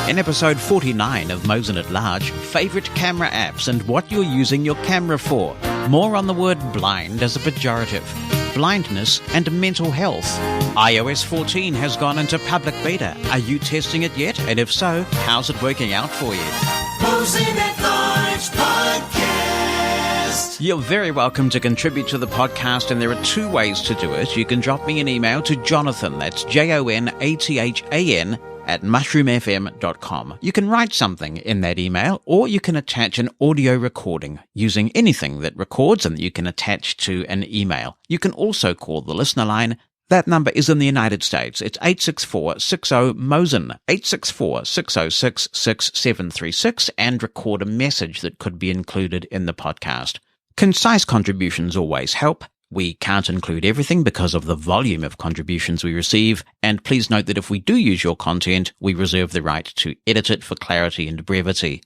In episode 49 of Mosen At Large, favourite camera apps and what you're using your camera for. More on the word blind as a pejorative, blindness and mental health. iOS 14 has gone into public beta. Are you testing it yet? And if so, how's it working out for you? Mosen At Large Podcast. You're very welcome to contribute to the podcast, and there are two ways to do it. You can drop me an email to Jonathan, that's Jonathan, at mushroomfm.com. You can write something in that email, or you can attach an audio recording using anything that records and that you can attach to an email. You can also call the listener line. That number is in the United States. It's 864-60-MOSEN, 864-606-6736, and record a message that could be included in the podcast. Concise contributions always help. We can't include everything because of the volume of contributions we receive, and please note that if we do use your content, we reserve the right to edit it for clarity and brevity.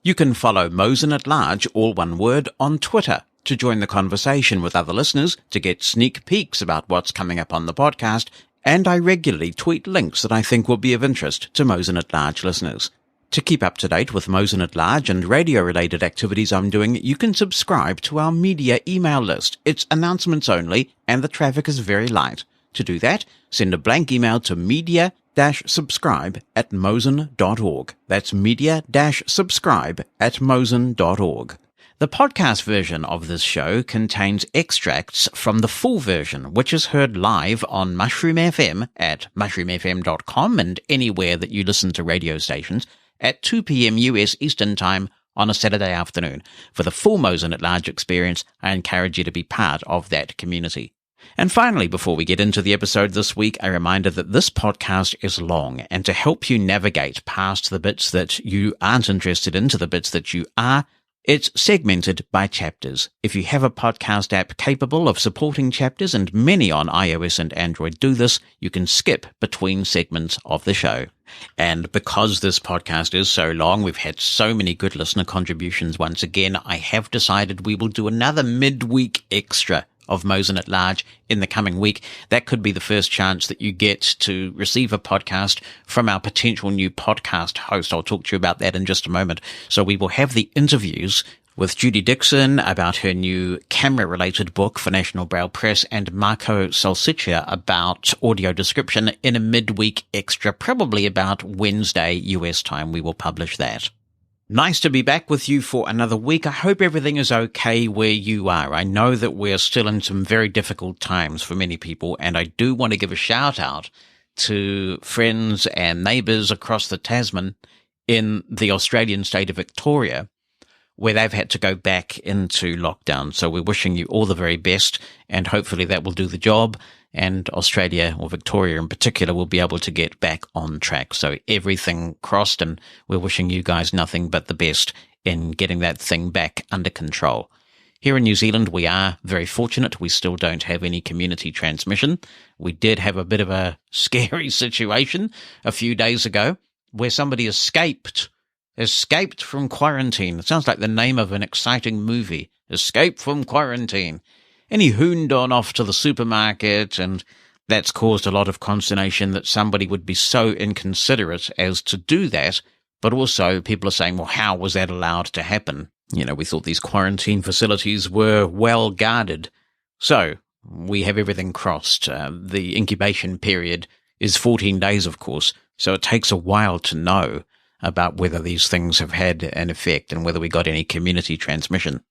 You can follow Mosen At Large, all one word, on Twitter to join the conversation with other listeners, to get sneak peeks about what's coming up on the podcast, and I regularly tweet links that I think will be of interest to Mosen At Large listeners. To keep up to date with Mosen At Large and radio-related activities I'm doing, you can subscribe to our media email list. It's announcements only, and the traffic is very light. To do that, send a blank email to media-subscribe@mosen.org. That's media-subscribe@mosen.org. The podcast version of this show contains extracts from the full version, which is heard live on Mushroom FM at mushroomfm.com and anywhere that you listen to radio stations, at 2 p.m. US Eastern Time on a Saturday afternoon. For the full Mosen At Large experience, I encourage you to be part of that community. And finally, before we get into the episode this week, a reminder that this podcast is long, and to help you navigate past the bits that you aren't interested in to the bits that you are, it's segmented by chapters. If you have a podcast app capable of supporting chapters, and many on iOS and Android do this, you can skip between segments of the show. And because this podcast is so long, we've had so many good listener contributions once again, I have decided we will do another midweek extra of Mosen At Large in the coming week. That could be the first chance that you get to receive a podcast from our potential new podcast host. I'll talk to you about that in just a moment. So we will have the interviews with Judy Dixon about her new camera-related book for National Braille Press, and Marco Salsiccia about audio description in a midweek extra, probably about Wednesday US time. We will publish that. Nice to be back with you for another week. I hope everything is okay where you are. I know that we're still in some very difficult times for many people, and I do want to give a shout out to friends and neighbours across the Tasman in the Australian state of Victoria, where they've had to go back into lockdown. So we're wishing you all the very best, and hopefully that will do the job, and Australia, or Victoria in particular, will be able to get back on track. So everything crossed, and we're wishing you guys nothing but the best in getting that thing back under control. Here in New Zealand, we are very fortunate. We still don't have any community transmission. We did have a bit of a scary situation a few days ago where somebody escaped from quarantine. It sounds like the name of an exciting movie. Escape from quarantine. And he hooned on off to the supermarket, and that's caused a lot of consternation that somebody would be so inconsiderate as to do that. But also people are saying, well, how was that allowed to happen? You know, we thought these quarantine facilities were well guarded. So we have everything crossed. The incubation period is 14 days, of course. So it takes a while to know about whether these things have had an effect and whether we got any community transmission.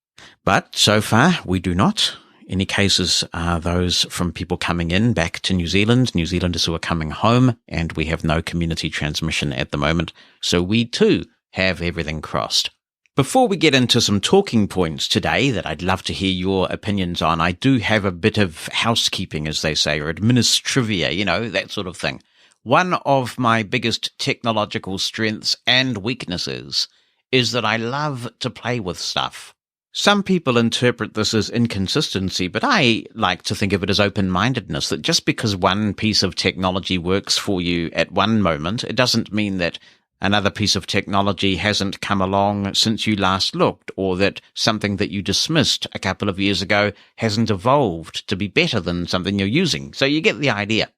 But so far, we do not. Any cases are those from people coming in back to New Zealand, New Zealanders who are coming home, and we have no community transmission at the moment. So we too have everything crossed. Before we get into some talking points today that I'd love to hear your opinions on, I do have a bit of housekeeping, as they say, or administrivia, you know, that sort of thing. One of my biggest technological strengths and weaknesses is that I love to play with stuff. Some people interpret this as inconsistency, but I like to think of it as open-mindedness, that just because one piece of technology works for you at one moment, it doesn't mean that another piece of technology hasn't come along since you last looked, or that something that you dismissed a couple of years ago hasn't evolved to be better than something you're using. So you get the idea.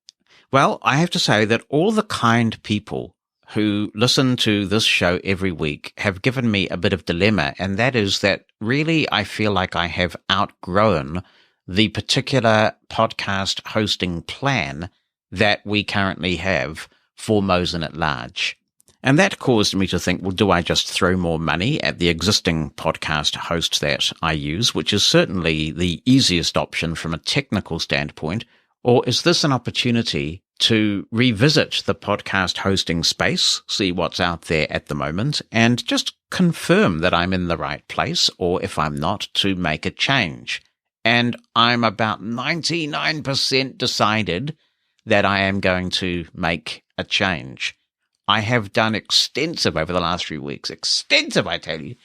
Well, I have to say that all the kind people who listen to this show every week have given me a bit of dilemma, and that is that really I feel like I have outgrown the particular podcast hosting plan that we currently have for Mosen At Large. And that caused me to think, well, do I just throw more money at the existing podcast host that I use, which is certainly the easiest option from a technical standpoint, or is this an opportunity to revisit the podcast hosting space, see what's out there at the moment, and just confirm that I'm in the right place, or if I'm not, to make a change? And I'm about 99% decided that I am going to make a change. I have done extensive over the last few weeks, extensive, I tell you,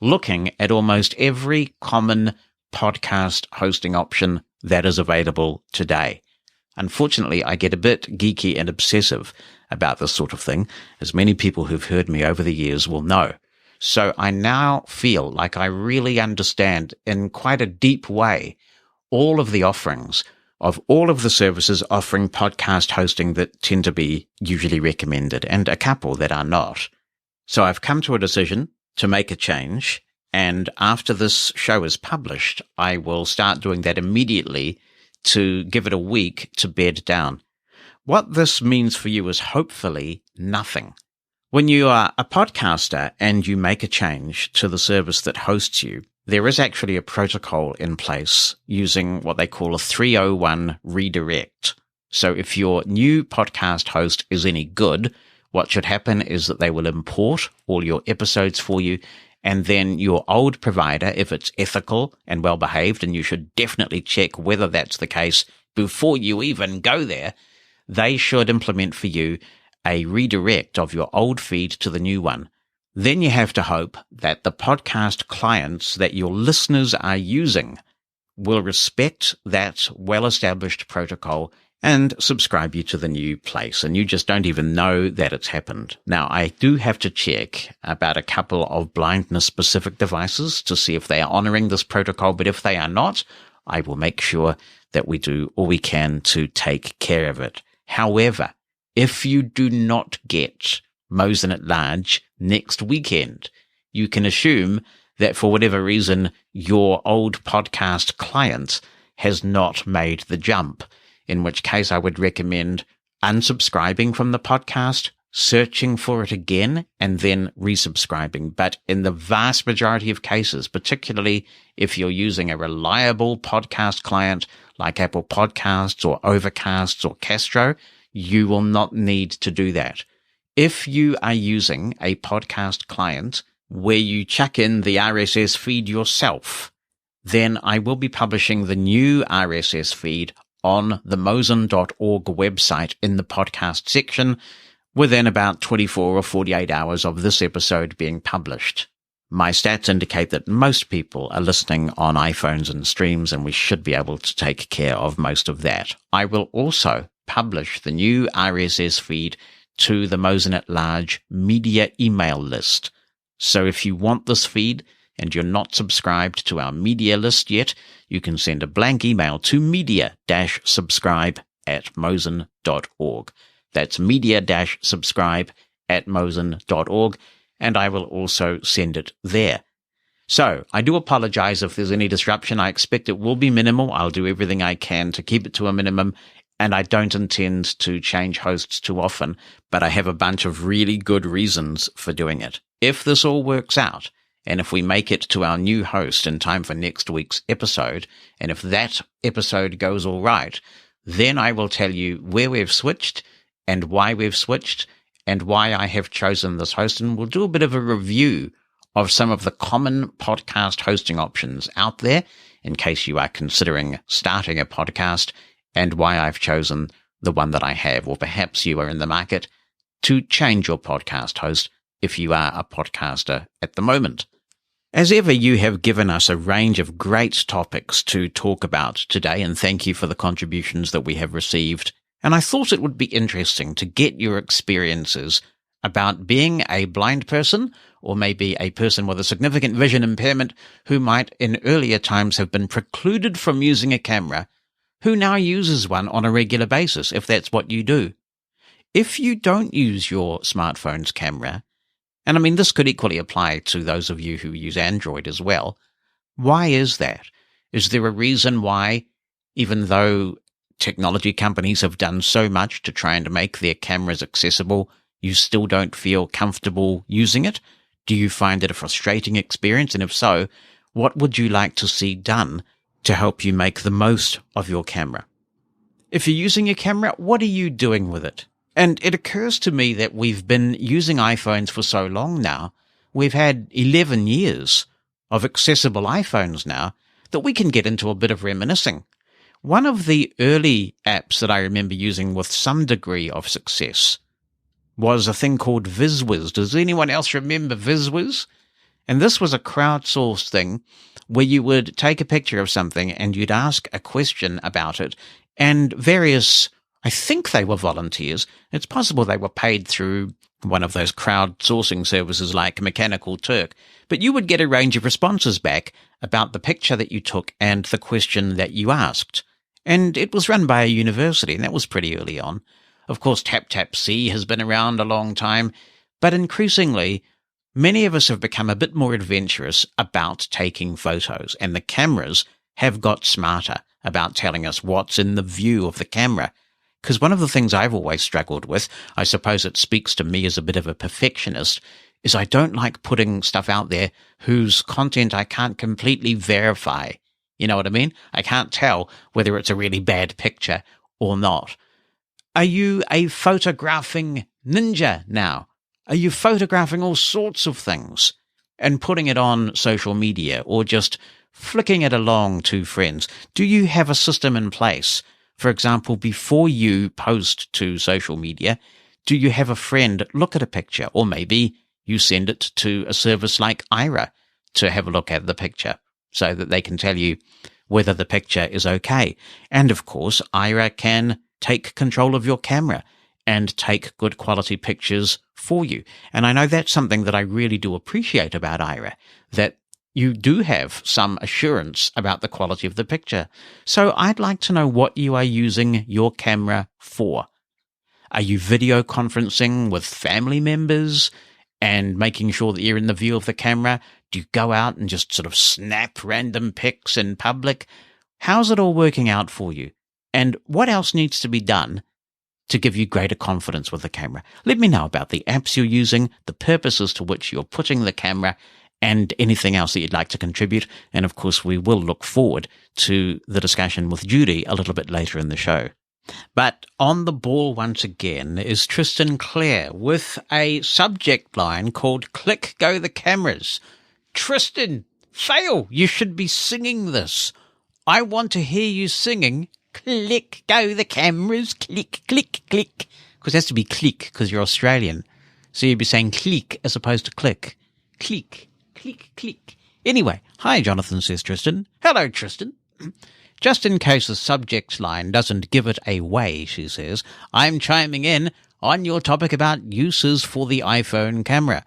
looking at almost every common podcast hosting option that is available today. Unfortunately, I get a bit geeky and obsessive about this sort of thing, as many people who've heard me over the years will know. So I now feel like I really understand in quite a deep way all of the offerings of all of the services offering podcast hosting that tend to be usually recommended, and a couple that are not. So I've come to a decision to make a change, and after this show is published, I will start doing that immediately to give it a week to bed down. What this means for you is hopefully nothing. When you are a podcaster and you make a change to the service that hosts you, there is actually a protocol in place using what they call a 301 redirect. So if your new podcast host is any good, what should happen is that they will import all your episodes for you, and then your old provider, if it's ethical and well-behaved, and you should definitely check whether that's the case before you even go there, they should implement for you a redirect of your old feed to the new one. Then you have to hope that the podcast clients that your listeners are using will respect that well-established protocol and subscribe you to the new place, and you just don't even know that it's happened. Now, I do have to check about a couple of blindness-specific devices to see if they are honoring this protocol, but if they are not, I will make sure that we do all we can to take care of it. However, if you do not get Mosen At Large next weekend, you can assume that for whatever reason, your old podcast client has not made the jump, in which case I would recommend unsubscribing from the podcast, searching for it again, and then resubscribing. But in the vast majority of cases, particularly if you're using a reliable podcast client like Apple Podcasts or Overcast or Castro, you will not need to do that. If you are using a podcast client where you chuck in the RSS feed yourself, then I will be publishing the new RSS feed on the mosen.org website in the podcast section within about 24 or 48 hours of this episode being published. My stats indicate that most people are listening on iPhones and streams, and we should be able to take care of most of that. I will also publish the new RSS feed to the Mosen At Large media email list. So if you want this feed and you're not subscribed to our media list yet, you can send a blank email to media-subscribe@mosen.org. That's media-subscribe@mosen.org, and I will also send it there. So I do apologize if there's any disruption. I expect it will be minimal. I'll do everything I can to keep it to a minimum, and I don't intend to change hosts too often, but I have a bunch of really good reasons for doing it. If this all works out, and if we make it to our new host in time for next week's episode, and if that episode goes all right, then I will tell you where we've switched and why we've switched and why I have chosen this host, and we'll do a bit of a review of some of the common podcast hosting options out there in case you are considering starting a podcast, and why I've chosen the one that I have, or perhaps you are in the market to change your podcast host if you are a podcaster at the moment. As ever, you have given us a range of great topics to talk about today, and thank you for the contributions that we have received. And I thought it would be interesting to get your experiences about being a blind person, or maybe a person with a significant vision impairment who might in earlier times have been precluded from using a camera, who now uses one on a regular basis, if that's what you do. if you don't use your smartphone's camera, and I mean, this could equally apply to those of you who use Android as well, why is that? Is there a reason why, even though technology companies have done so much to try and make their cameras accessible, you still don't feel comfortable using it? Do you find it a frustrating experience? And if so, what would you like to see done to help you make the most of your camera? If you're using a camera, what are you doing with it? And it occurs to me that we've been using iPhones for so long now. We've had 11 years of accessible iPhones now that we can get into a bit of reminiscing. One of the early apps that I remember using with some degree of success was a thing called VizWiz. Does anyone else remember VizWiz? And this was a crowdsourced thing where you would take a picture of something and you'd ask a question about it, and various, I think they were volunteers. It's possible they were paid through one of those crowdsourcing services like Mechanical Turk, but you would get a range of responses back about the picture that you took and the question that you asked. And it was run by a university, and that was pretty early on. Of course, TapTapSee has been around a long time, but increasingly, many of us have become a bit more adventurous about taking photos, and the cameras have got smarter about telling us what's in the view of the camera. Because one of the things I've always struggled with, I suppose it speaks to me as a bit of a perfectionist, is I don't like putting stuff out there whose content I can't completely verify. You know what I mean? I can't tell whether it's a really bad picture or not. Are you a photographing ninja now? Are you photographing all sorts of things and putting it on social media, or just flicking it along to friends? Do you have a system in place? For example, before you post to social media, do you have a friend look at a picture, or maybe you send it to a service like Aira to have a look at the picture so that they can tell you whether the picture is okay? And of course, Aira can take control of your camera and take good quality pictures for you. And I know that's something that I really do appreciate about Aira, that you do have some assurance about the quality of the picture. So I'd like to know what you are using your camera for. Are you video conferencing with family members and making sure that you're in the view of the camera? Do you go out and just sort of snap random pics in public? How's it all working out for you? And what else needs to be done to give you greater confidence with the camera? Let me know about the apps you're using, the purposes to which you're putting the camera, and anything else that you'd like to contribute. And of course, we will look forward to the discussion with Judy a little bit later in the show. But on the ball once again is Tristan Clare with a subject line called "Click Go the Cameras." Tristan, fail! You should be singing this. I want to hear you singing "Click Go the Cameras, click, click, click." Because it has to be click because you're Australian. So you'd be saying click as opposed to click. Click. Click, click. Anyway, hi, Jonathan, says Tristan. Hello, Tristan. Just in case the subject line doesn't give it away, she says, I'm chiming in on your topic about uses for the iPhone camera.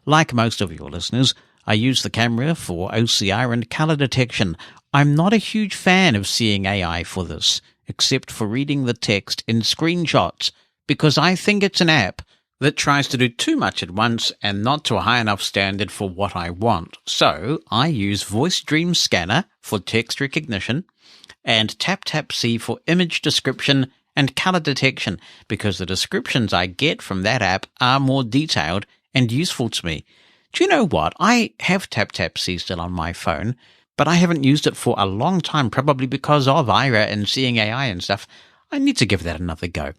Like most of your listeners, I use the camera for OCR and color detection. I'm not a huge fan of seeing AI for this, except for reading the text in screenshots, because I think it's an app that tries to do too much at once and not to a high enough standard for what I want. So I use Voice Dream Scanner for text recognition and TapTapSee for image description and color detection, because the descriptions I get from that app are more detailed and useful to me. Do you know what? I have TapTapSee still on my phone, but I haven't used it for a long time, probably because of Aira and seeing AI and stuff. I need to give that another go.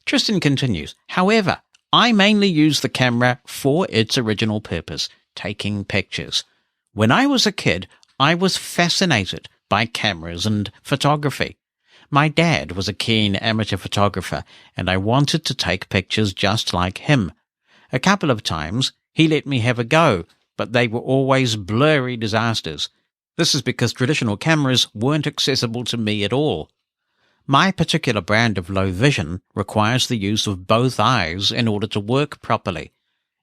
Tristan continues, however, I mainly use the camera for its original purpose, taking pictures. When I was a kid, I was fascinated by cameras and photography. My dad was a keen amateur photographer, and I wanted to take pictures just like him. A couple of times, he let me have a go, but they were always blurry disasters. This is because traditional cameras weren't accessible to me at all. My particular brand of low vision requires the use of both eyes in order to work properly.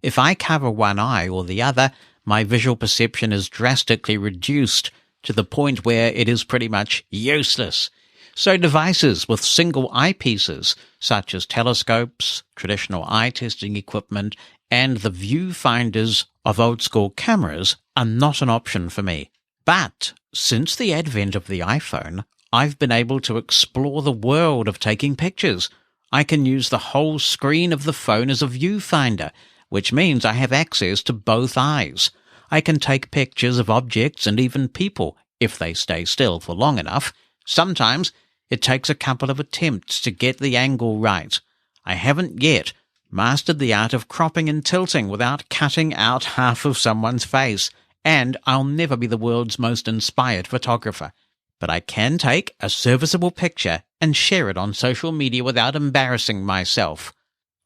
If I cover one eye or the other, my visual perception is drastically reduced to the point where it is pretty much useless. So devices with single eyepieces, such as telescopes, traditional eye testing equipment, and the viewfinders of old-school cameras are not an option for me. But since the advent of the iPhone, I've been able to explore the world of taking pictures. I can use the whole screen of the phone as a viewfinder, which means I have access to both eyes. I can take pictures of objects and even people if they stay still for long enough. Sometimes it takes a couple of attempts to get the angle right. I haven't yet mastered the art of cropping and tilting without cutting out half of someone's face, and I'll never be the world's most inspired photographer. But I can take a serviceable picture and share it on social media without embarrassing myself.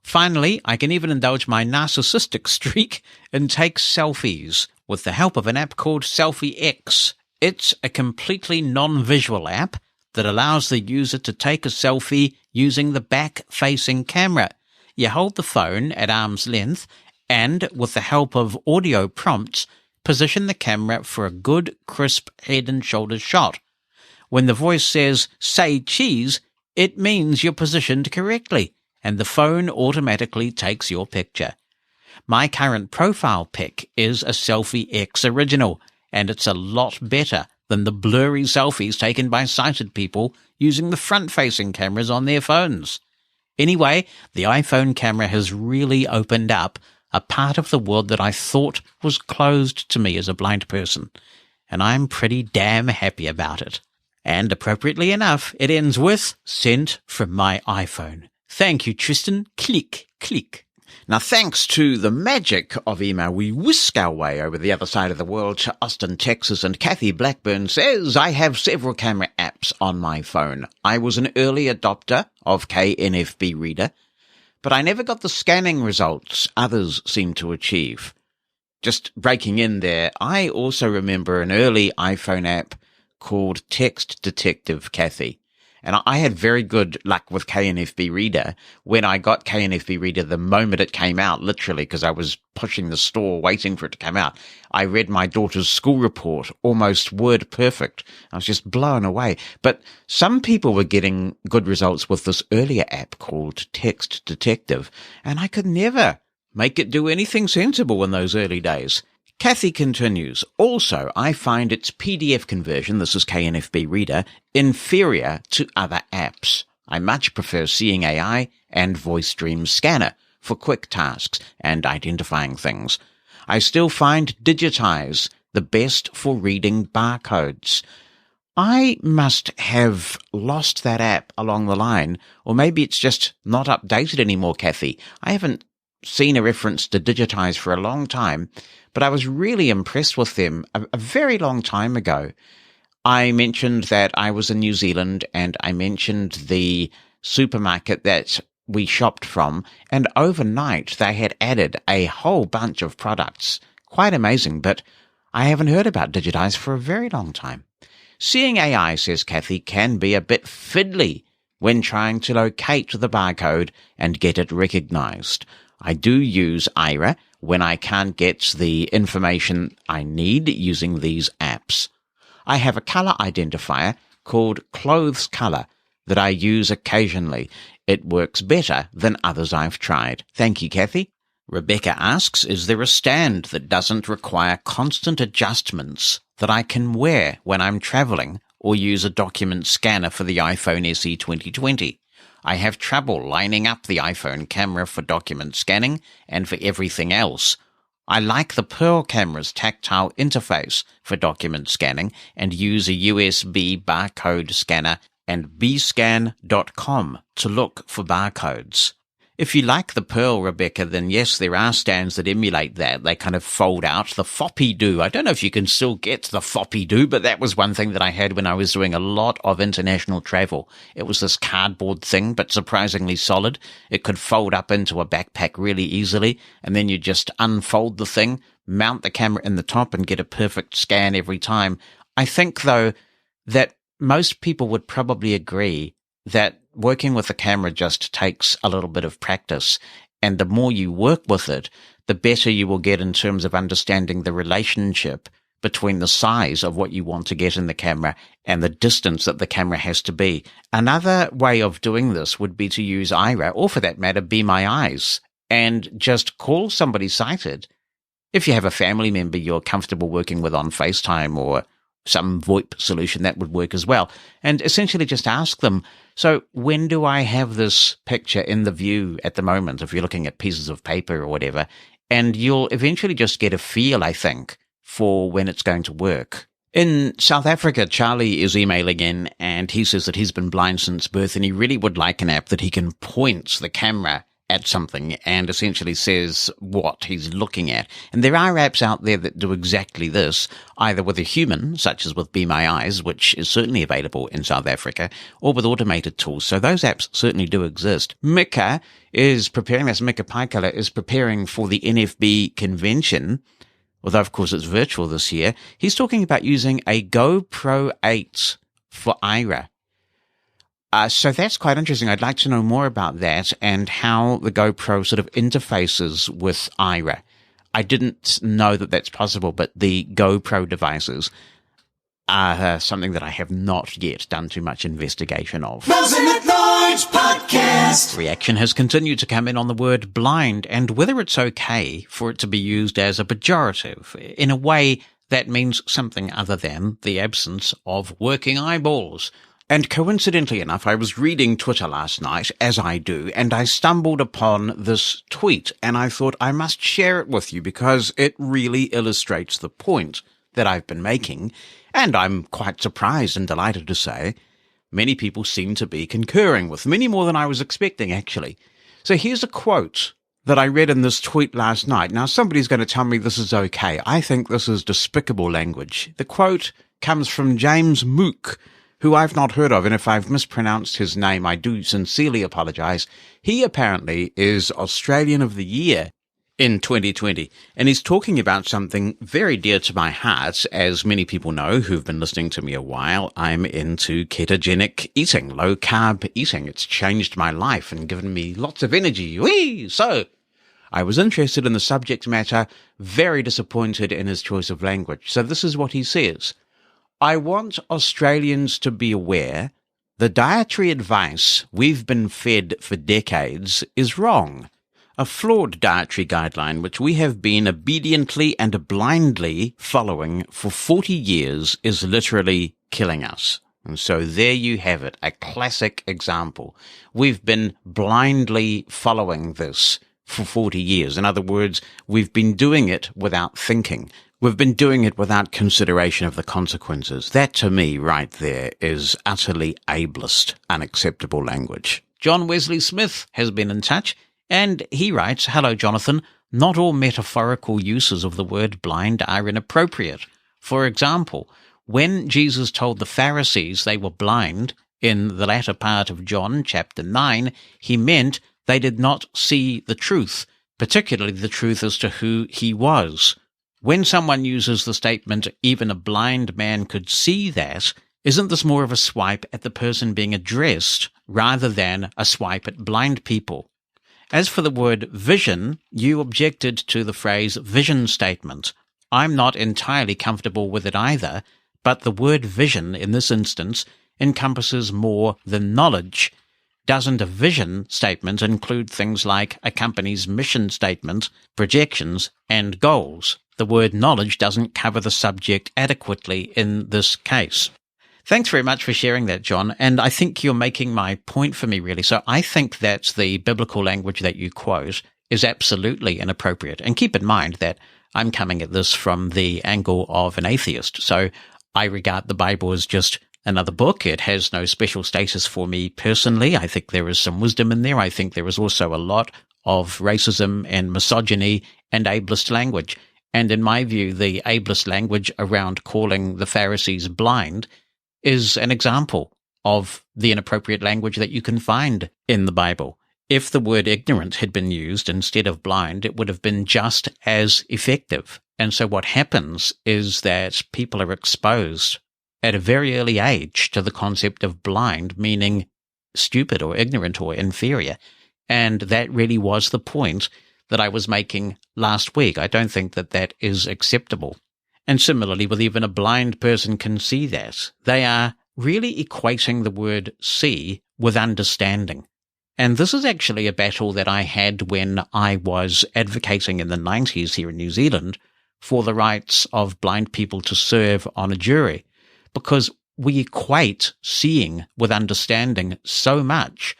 Finally, I can even indulge my narcissistic streak and take selfies with the help of an app called Selfie X. It's a completely non-visual app that allows the user to take a selfie using the back-facing camera. You hold the phone at arm's length and, with the help of audio prompts, position the camera for a good, crisp head and shoulders shot. When the voice says, "Say cheese," it means you're positioned correctly, and the phone automatically takes your picture. My current profile pic is a Selfie X original, and it's a lot better than the blurry selfies taken by sighted people using the front-facing cameras on their phones. Anyway, the iPhone camera has really opened up a part of the world that I thought was closed to me as a blind person, and I'm pretty damn happy about it. And appropriately enough, it ends with, "Sent from my iPhone." Thank you, Tristan. Click, click. Now, thanks to the magic of email, we whisk our way over the other side of the world to Austin, Texas, and Kathy Blackburn says, "I have several camera apps on my phone. I was an early adopter of KNFB Reader, but I never got the scanning results others seem to achieve." Just breaking in there, I also remember an early iPhone app called Text Detective, Kathy. And I had very good luck with KNFB Reader when I got KNFB Reader the moment it came out, literally, because I was pushing the store waiting for it to come out. I read my daughter's school report almost word perfect. I was just blown away. But some people were getting good results with this earlier app called Text Detective, and I could never make it do anything sensible in those early days. Kathy continues, "Also, I find its PDF conversion," this is KNFB Reader, "inferior to other apps. I much prefer Seeing AI and Voice Dream Scanner for quick tasks and identifying things. I still find Digitize the best for reading barcodes." I must have lost that app along the line, or maybe it's just not updated anymore, Kathy. I haven't seen a reference to Digitize for a long time, but I was really impressed with them a very long time ago. I mentioned that I was in New Zealand, and I mentioned the supermarket that we shopped from, and overnight they had added a whole bunch of products. Quite amazing, but I haven't heard about Digitize for a very long time. Seeing AI, says Kathy, can be a bit fiddly when trying to locate the barcode and get it recognized. I do use Aira when I can't get the information I need using these apps. I have a color identifier called Clothes Color that I use occasionally. It works better than others I've tried. Thank you, Kathy. Rebecca asks, "Is there a stand that doesn't require constant adjustments that I can wear when I'm traveling or use a document scanner for the iPhone SE 2020? I have trouble lining up the iPhone camera for document scanning and for everything else. I like the Pearl camera's tactile interface for document scanning and use a USB barcode scanner and bscan.com to look for barcodes." If you like the Pearl, Rebecca, then yes, there are stands that emulate that. They kind of fold out. The floppy-do. I don't know if you can still get the floppy-do, but that was one thing that I had when I was doing a lot of international travel. It was this cardboard thing, but surprisingly solid. It could fold up into a backpack really easily, and then you just unfold the thing, mount the camera in the top, and get a perfect scan every time. I think, though, that most people would probably agree that working with the camera just takes a little bit of practice, and the more you work with it, the better you will get in terms of understanding the relationship between the size of what you want to get in the camera and the distance that the camera has to be. Another way of doing this would be to use Aira, or for that matter, Be My Eyes, and just call somebody sighted. If you have a family member you're comfortable working with on FaceTime or some VoIP solution, that would work as well. And essentially just ask them, so when do I have this picture in the view at the moment, if you're looking at pieces of paper or whatever? And you'll eventually just get a feel, I think, for when it's going to work. In South Africa, Charlie is emailing in, and he says that he's been blind since birth, and he really would like an app that he can point the camera at something and essentially says what he's looking at. And there are apps out there that do exactly this, either with a human, such as with Be My Eyes, which is certainly available in South Africa, or with automated tools. So those apps certainly do exist. Mika Paikala is preparing for the NFB convention, although of course it's virtual this year. He's talking about using a GoPro 8 for Aira. So that's quite interesting. I'd like to know more about that and how the GoPro sort of interfaces with Aira. I didn't know that that's possible, but the GoPro devices are something that I have not yet done too much investigation of. Mosen At Large podcast. Reaction has continued to come in on the word blind and whether it's okay for it to be used as a pejorative in a way that means something other than the absence of working eyeballs. And coincidentally enough, I was reading Twitter last night, as I do, and I stumbled upon this tweet, and I thought I must share it with you because it really illustrates the point that I've been making, and I'm quite surprised and delighted to say many people seem to be concurring with, many more than I was expecting, actually. So here's a quote that I read in this tweet last night. Now, somebody's going to tell me this is okay. I think this is despicable language. The quote comes from James Mook, who I've not heard of, and if I've mispronounced his name, I do sincerely apologize. He apparently is Australian of the Year in 2020, and he's talking about something very dear to my heart. As many people know who've been listening to me a while, I'm into ketogenic eating, low-carb eating. It's changed my life and given me lots of energy. Whee! So I was interested in the subject matter, very disappointed in his choice of language. So this is what he says. I want Australians to be aware the dietary advice we've been fed for decades is wrong. A flawed dietary guideline which we have been obediently and blindly following for 40 years is literally killing us. And so there you have it, a classic example. We've been blindly following this for 40 years. In other words, we've been doing it without thinking. We've been doing it without consideration of the consequences. That, to me, right there, is utterly ableist, unacceptable language. John Wesley Smith has been in touch, and he writes, Hello, Jonathan. Not all metaphorical uses of the word blind are inappropriate. For example, when Jesus told the Pharisees they were blind, in the latter part of John chapter 9, he meant they did not see the truth, particularly the truth as to who he was. When someone uses the statement, even a blind man could see that, isn't this more of a swipe at the person being addressed rather than a swipe at blind people? As for the word vision, you objected to the phrase vision statement. I'm not entirely comfortable with it either, but the word vision in this instance encompasses more than knowledge. Doesn't a vision statement include things like a company's mission statement, projections, and goals? The word knowledge doesn't cover the subject adequately in this case. Thanks very much for sharing that, John, and I think you're making my point for me, really. So I think that the biblical language that you quote is absolutely inappropriate. And keep in mind that I'm coming at this from the angle of an atheist, so I regard the Bible as just another book. It has no special status for me personally. I think there is some wisdom in there. I think there is also a lot of racism and misogyny and ableist language. And in my view, the ableist language around calling the Pharisees blind is an example of the inappropriate language that you can find in the Bible. If the word ignorant had been used instead of blind, it would have been just as effective. And so what happens is that people are exposed at a very early age to the concept of blind, meaning stupid or ignorant or inferior. And that really was the point that I was making last week. I don't think that that is acceptable. And similarly, with even a blind person can see that. They are really equating the word see with understanding. And this is actually a battle that I had when I was advocating in the 90s here in New Zealand for the rights of blind people to serve on a jury, because we equate seeing with understanding so much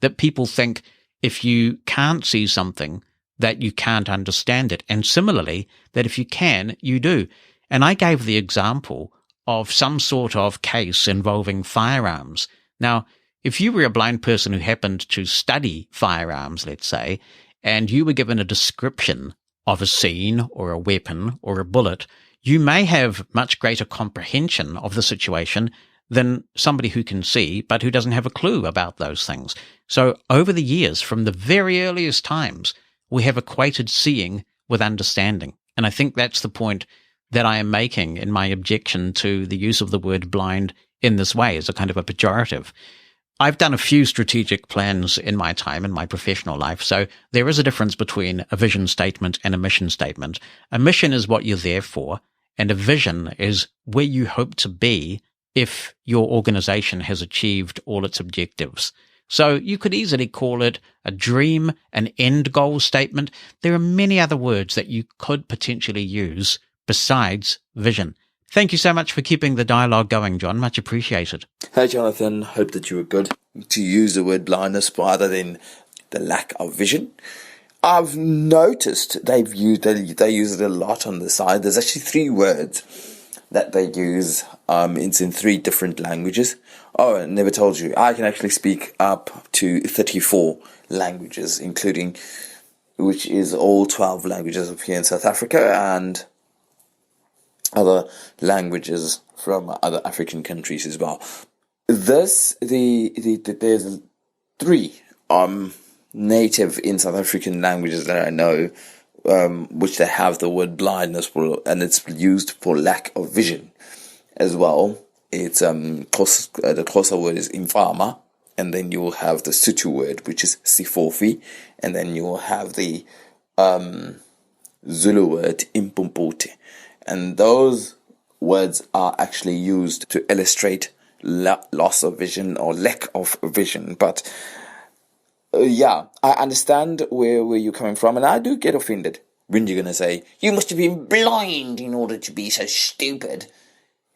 that people think if you can't see something, that you can't understand it. And similarly, that if you can, you do. And I gave the example of some sort of case involving firearms. Now, if you were a blind person who happened to study firearms, let's say, and you were given a description of a scene or a weapon or a bullet, you may have much greater comprehension of the situation than somebody who can see but who doesn't have a clue about those things. So over the years, from the very earliest times, we have equated seeing with understanding. And I think that's the point that I am making in my objection to the use of the word blind in this way as a kind of a pejorative. I've done a few strategic plans in my time, in my professional life, so there is a difference between a vision statement and a mission statement. A mission is what you're there for, and a vision is where you hope to be if your organization has achieved all its objectives. So you could easily call it a dream, an end goal statement. There are many other words that you could potentially use besides vision. Thank you so much for keeping the dialogue going, John. Much appreciated. Hey, Jonathan. Hope that you were good to use the word blindness rather than the lack of vision. I've noticed they use it a lot on the side. There's actually 3 words that they use. It's in 3 different languages. Oh, I never told you. I can actually speak up to 34 languages, including, which is all 12 languages of here in South Africa and other languages from other African countries as well. There's 3 native in South African languages that I know, which they have the word blindness for, and it's used for lack of vision as well. It's the Xhosa word is imfama, and then you will have the Sotho word, which is sifofi, and then you will have the Zulu word impumputi. And those words are actually used to illustrate loss of vision or lack of vision. But yeah, I understand where you're coming from, and I do get offended when you're going to say, you must have been blind in order to be so stupid.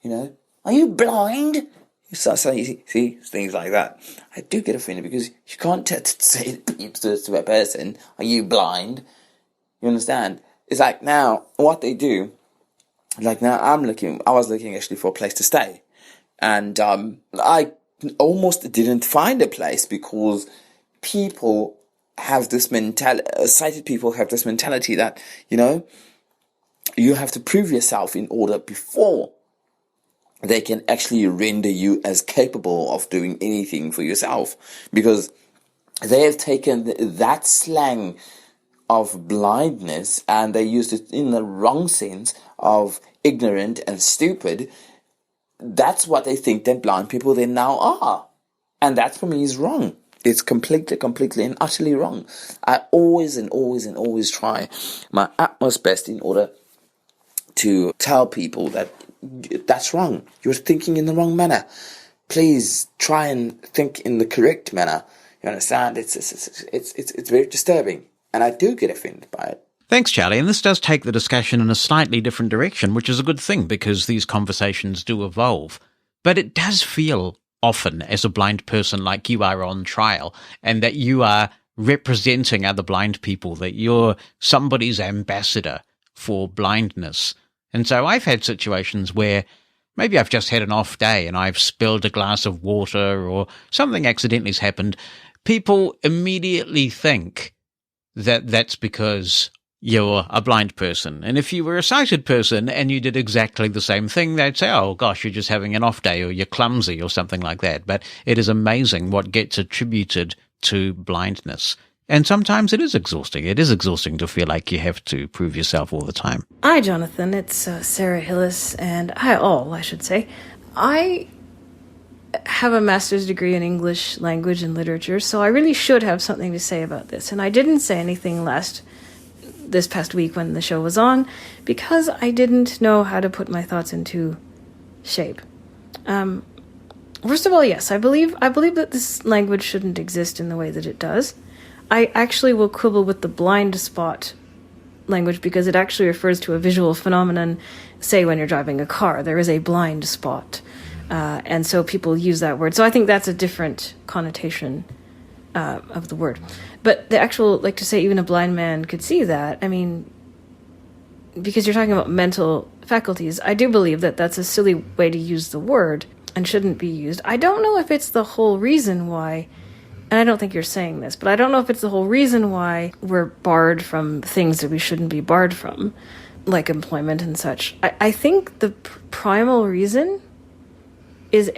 You know, are you blind? You start saying, see, things like that. I do get offended because you can't say to a person, are you blind? You understand? It's like now, what they do, like now I was looking actually for a place to stay. And I almost didn't find a place because people have this mentality, sighted people have this mentality that, you know, you have to prove yourself in order before they can actually render you as capable of doing anything for yourself. Because they have taken that slang of blindness and they used it in the wrong sense of ignorant and stupid. That's what they think that blind people then now are. And that for me is wrong. It's completely and utterly wrong. I always try my utmost best in order to tell people that that's wrong. You're thinking in the wrong manner. Please try and think in the correct manner. You understand? It's very disturbing. And I do get offended by it. Thanks, Charlie. And this does take the discussion in a slightly different direction, which is a good thing because these conversations do evolve. But it does feel often as a blind person like you are on trial and that you are representing other blind people, that you're somebody's ambassador for blindness. And so I've had situations where maybe I've just had an off day and I've spilled a glass of water or something accidentally has happened. People immediately think that that's because you're a blind person. And if you were a sighted person and you did exactly the same thing, they'd say, oh gosh, you're just having an off day or you're clumsy or something like that. But it is amazing what gets attributed to blindness. And sometimes it is exhausting. It is exhausting to feel like you have to prove yourself all the time. Hi, Jonathan. It's Sarah Hillis, and I should say. I have a master's degree in English language and literature, so I really should have something to say about this. And I didn't say anything the this past week when the show was on, because I didn't know how to put my thoughts into shape. First of all, yes, I believe that this language shouldn't exist in the way that it does. I actually will quibble with the blind spot language because it actually refers to a visual phenomenon. Say when you're driving a car, there is a blind spot. And so people use that word. So I think that's a different connotation of the word. But the actual, like to say even a blind man could see that, I mean, because you're talking about mental faculties, I do believe that that's a silly way to use the word and shouldn't be used. I don't know if it's the whole reason why, and I don't think you're saying this, but I don't know if it's the whole reason why we're barred from things that we shouldn't be barred from, like employment and such. I think the primal reason is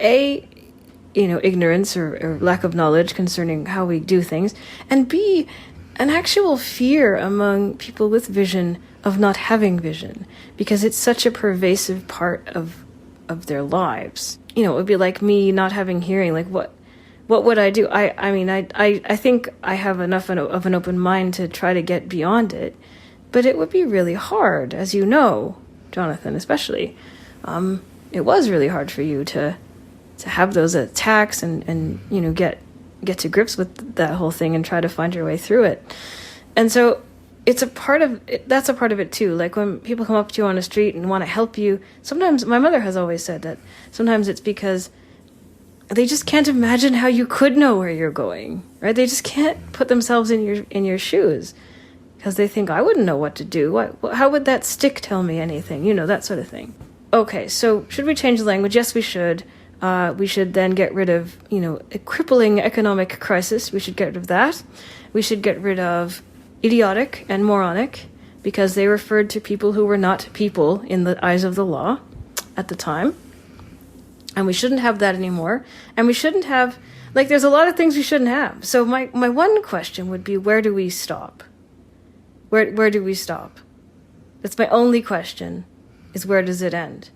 ignorance or lack of knowledge concerning how we do things, and B, an actual fear among people with vision of not having vision, because it's such a pervasive part of their lives. It would be like me not having hearing. Like, what would I do? I think I have enough of an open mind to try to get beyond it, but it would be really hard, as you know, Jonathan, especially. It was really hard for you to have those attacks and get to grips with that whole thing and try to find your way through it. And so it's that's a part of it too. Like when people come up to you on the street and want to help you, sometimes, my mother has always said that sometimes it's because they just can't imagine how you could know where you're going, right? They just can't put themselves in your shoes because they think, I wouldn't know what to do. How would that stick tell me anything? That sort of thing. Okay, so should we change the language? Yes, we should. We should then get rid of, a crippling economic crisis. We should get rid of that. We should get rid of idiotic and moronic, because they referred to people who were not people in the eyes of the law at the time. And we shouldn't have that anymore. And we shouldn't have, there's a lot of things we shouldn't have. So my one question would be, where do we stop? Where do we stop? That's my only question, is where does it end?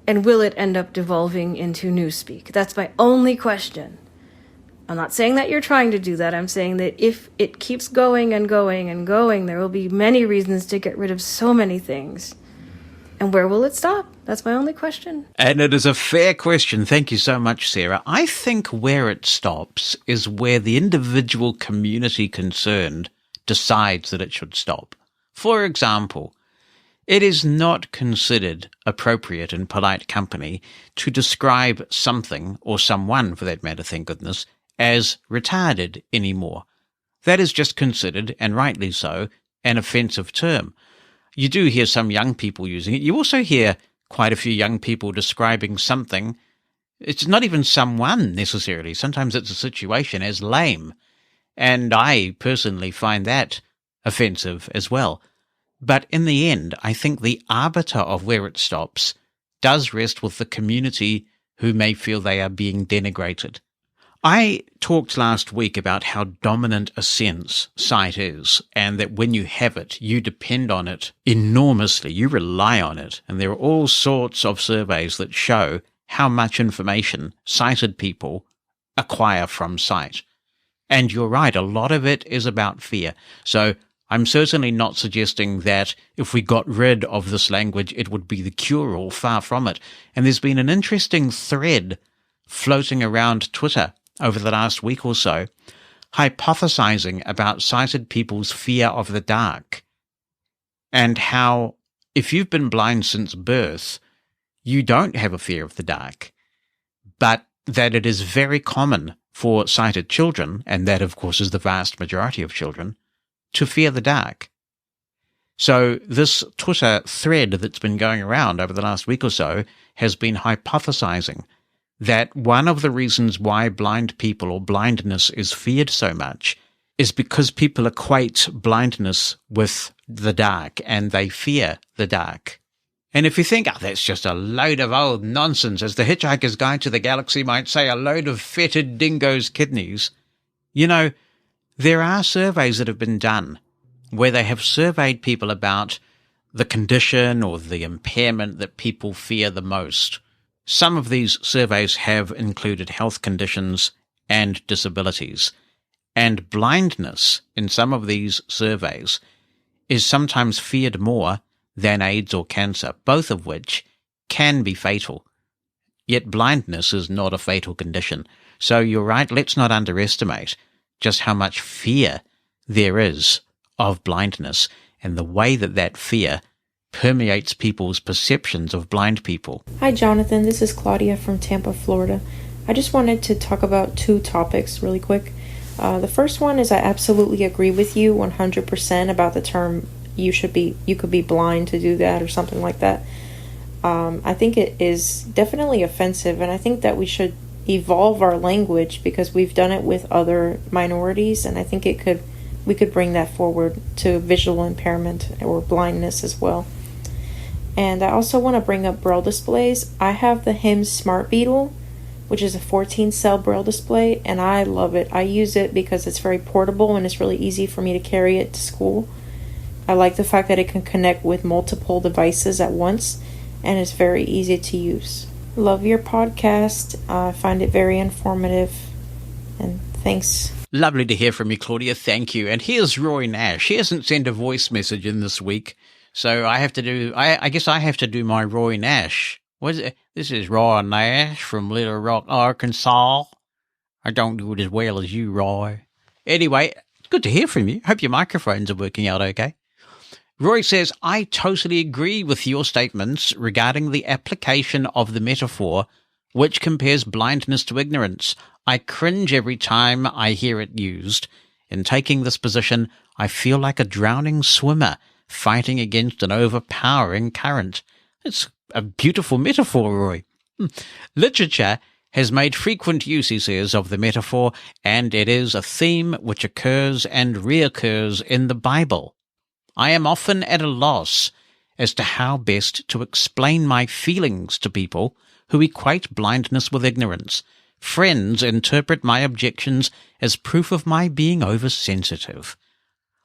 And will it end up devolving into newspeak? That's my only question. I'm not saying that you're trying to do that. I'm saying that if it keeps going and going and going, there will be many reasons to get rid of so many things. And where will it stop? That's my only question. And it is a fair question. Thank you so much, Sarah. I think where it stops is where the individual community concerned decides that it should stop. For example, it is not considered appropriate in polite company to describe something, or someone for that matter, thank goodness, as retarded anymore. That is just considered, and rightly so, an offensive term. You do hear some young people using it. You also hear quite a few young people describing something. It's not even someone necessarily. Sometimes it's a situation as lame. And I personally find that offensive as well. But in the end, I think the arbiter of where it stops does rest with the community who may feel they are being denigrated. I talked last week about how dominant a sense sight is, and that when you have it, you depend on it enormously. You rely on it. And there are all sorts of surveys that show how much information sighted people acquire from sight. And you're right, a lot of it is about fear. So I'm certainly not suggesting that if we got rid of this language, it would be the cure-all, far from it. And there's been an interesting thread floating around Twitter over the last week or so, hypothesizing about sighted people's fear of the dark, and how if you've been blind since birth, you don't have a fear of the dark, but that it is very common for sighted children, and that of course is the vast majority of children, to fear the dark. So this Twitter thread that's been going around over the last week or so has been hypothesizing that one of the reasons why blind people or blindness is feared so much is because people equate blindness with the dark, and they fear the dark. And if you think, that's just a load of old nonsense, as the Hitchhiker's Guide to the Galaxy might say, a load of fetid dingo's kidneys, there are surveys that have been done where they have surveyed people about the condition or the impairment that people fear the most. Some of these surveys have included health conditions and disabilities, and blindness in some of these surveys is sometimes feared more than AIDS or cancer, both of which can be fatal. Yet blindness is not a fatal condition. So you're right, let's not underestimate just how much fear there is of blindness and the way that that fear permeates people's perceptions of blind people. Hi Jonathan, this is Claudia from Tampa, Florida. I just wanted to talk about two topics really quick. The first one is I absolutely agree with you 100% about the term you could be blind to do that or something like that. I think it is definitely offensive, and I think that we should evolve our language because we've done it with other minorities, and I think we could bring that forward to visual impairment or blindness as well. And I also want to bring up Braille displays. I have the HIMS Smart Beetle, which is a 14-cell Braille display, and I love it. I use it because it's very portable and it's really easy for me to carry it to school. I like the fact that it can connect with multiple devices at once, and it's very easy to use. Love your podcast. I find it very informative, and thanks. Lovely to hear from you, Claudia. Thank you. And here's Roy Nash. He hasn't sent a voice message in this week, so I guess I have to do my Roy Nash. What is it? This is Roy Nash from Little Rock, Arkansas. I don't do it as well as you, Roy. Anyway, it's good to hear from you. Hope your microphones are working out okay. Roy says, I totally agree with your statements regarding the application of the metaphor which compares blindness to ignorance. I cringe every time I hear it used. In taking this position, I feel like a drowning swimmer fighting against an overpowering current. It's a beautiful metaphor, Roy. Literature has made frequent use, he says, of the metaphor, and it is a theme which occurs and reoccurs in the Bible. I am often at a loss as to how best to explain my feelings to people who equate blindness with ignorance. Friends interpret my objections as proof of my being oversensitive.